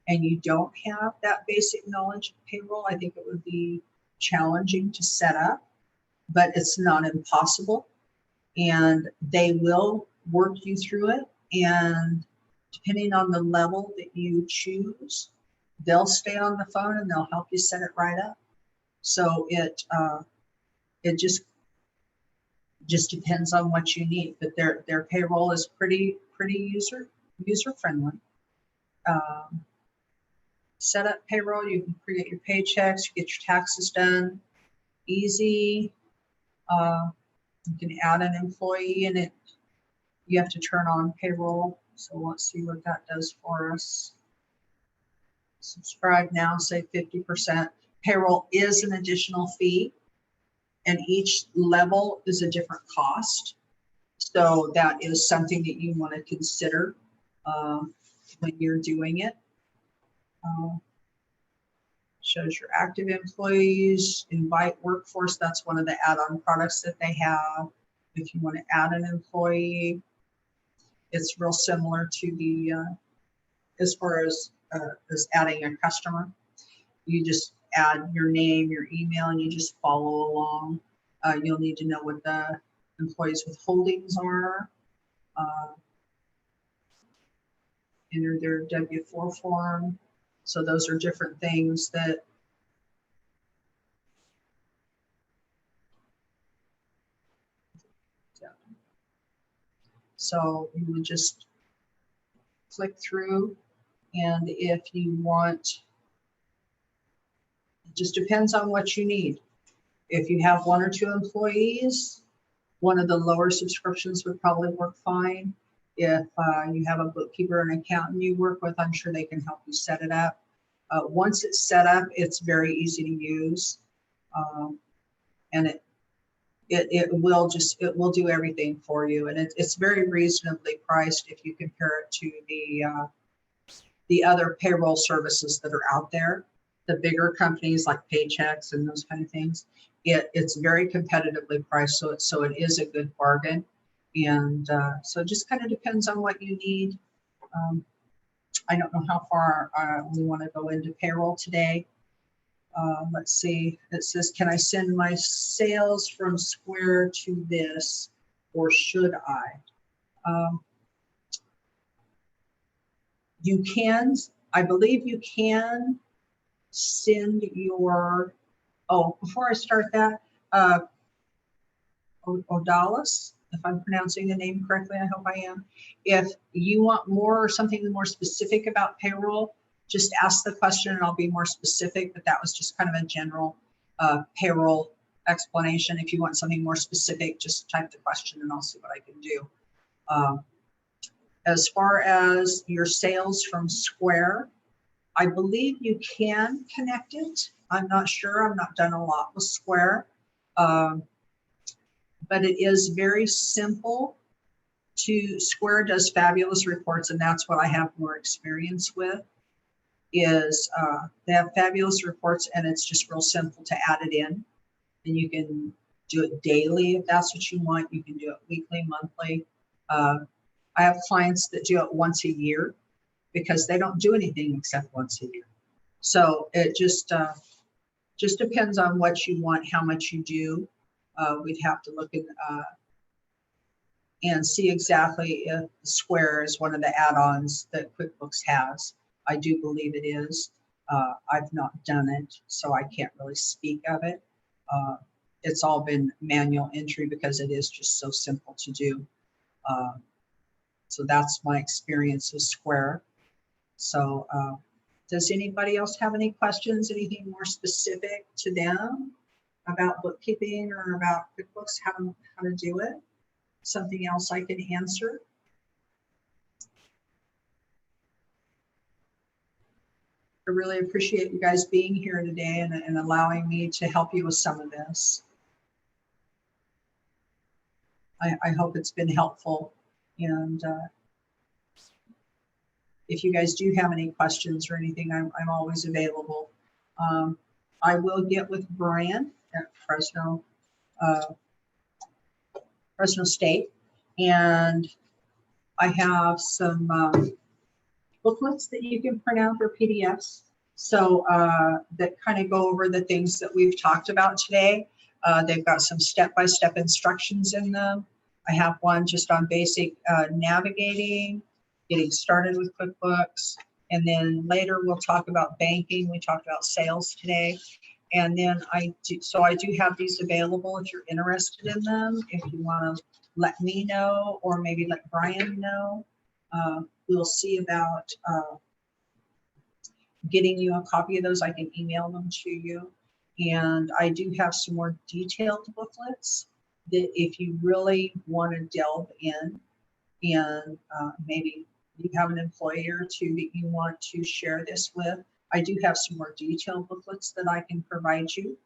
and you don't have that basic knowledge of payroll. I think it would be challenging to set up, but it's not impossible. And they will work you through it. And depending on the level that you choose, they'll stay on the phone and they'll help you set it right up. So it just depends on what you need, but their payroll is pretty user friendly. Set up payroll, you can create your paychecks, you get your taxes done, easy. You can add an employee in it. You have to turn on payroll. So let's see what that does for us. Subscribe now, say 50%. Payroll is an additional fee, and each level is a different cost. So that is something that you want to consider when you're doing it. Shows your active employees, invite workforce. That's one of the add-on products that they have. If you want to add an employee, it's real similar to the, as far as adding a customer. You just add your name, your email, and you just follow along. You'll need to know what the employees' withholdings are. Enter their W-4 form. So those are different things that so you would just click through, and if you want, it just depends on what you need. If you have 1 or 2 employees, one of the lower subscriptions would probably work fine. If you have a bookkeeper and accountant you work with, I'm sure they can help you set it up. Once it's set up, it's very easy to use, and it will do everything for you, and it's very reasonably priced if you compare it to the other payroll services that are out there. The bigger companies like Paychecks and those kind of things, it's very competitively priced, so it is a good bargain. And so it just kind of depends on what you need. I don't know how far we want to go into payroll today. Let's see, it says, can I send my sales from Square to this, or should I? You can, I believe you can send your, oh, before I start that, Odalis, if I'm pronouncing the name correctly, I hope I am. If you want more or something more specific about payroll, just ask the question and I'll be more specific, but that was just kind of a general payroll explanation. If you want something more specific, just type the question and I'll see what I can do. As far as your sales from Square, I believe you can connect it. I'm not sure. I've not done a lot with Square. But it is very simple to, Square does fabulous reports, and that's what I have more experience with, is they have fabulous reports and it's just real simple to add it in. And you can do it daily if that's what you want. You can do it weekly, monthly. I have clients that do it once a year because they don't do anything except once a year. So it just depends on what you want, how much you do. We'd have to look at and see exactly if Square is one of the add-ons that QuickBooks has. I do believe it is. I've not done it, so I can't really speak of it. It's all been manual entry because it is just so simple to do. So that's my experience with Square. So does anybody else have any questions, anything more specific to them about bookkeeping or about QuickBooks, how to do it? Something else I can answer? I really appreciate you guys being here today and allowing me to help you with some of this. I hope it's been helpful. And if you guys do have any questions or anything, I'm always available. I will get with Brian at Fresno State, and I have some booklets that you can print out or PDFs. So that kind of go over the things that we've talked about today. They've got some step-by-step instructions in them. I have one just on basic navigating, getting started with QuickBooks. And then later we'll talk about banking. We talked about sales today. And then I do have these available if you're interested in them. If you want to let me know or maybe let Brian know, we'll see about getting you a copy of those. I can email them to you. And I do have some more detailed booklets that if you really want to delve in and maybe you have an employee or two that you want to share this with, I do have some more detailed booklets that I can provide you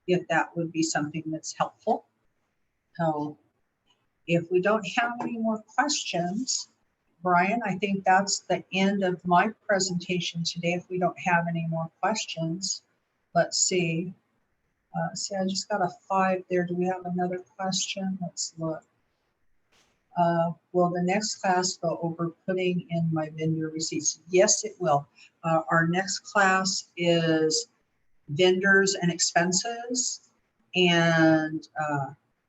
if that would be something that's helpful. So if we don't have any more questions, Brian, I think that's the end of my presentation today. If we don't have any more questions, let's see. See, I just got a 5 there. Do we have another question? Let's look. Will the next class go over putting in my vendor receipts? Yes, it will. Our next class is vendors and expenses and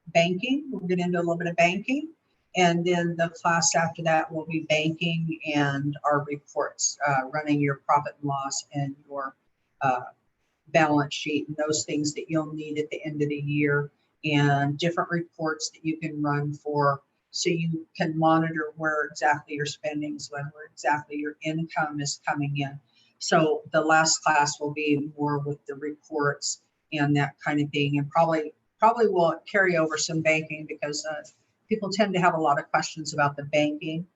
banking. We'll get into a little bit of banking. And then the class after that will be banking and our reports, running your profit and loss and your balance sheet and those things that you'll need at the end of the year and different reports that you can run for so you can monitor where exactly your spending is, where exactly your income is coming in. So the last class will be more with the reports and that kind of thing, and probably will carry over some banking because people tend to have a lot of questions about the banking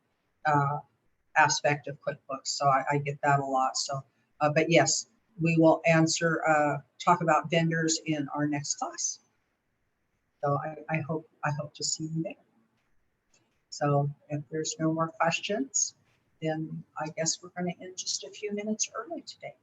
aspect of QuickBooks. So I get that a lot. So, but yes, we will talk about vendors in our next class. So I hope to see you there. So if there's no more questions, then I guess we're going to end just a few minutes early today.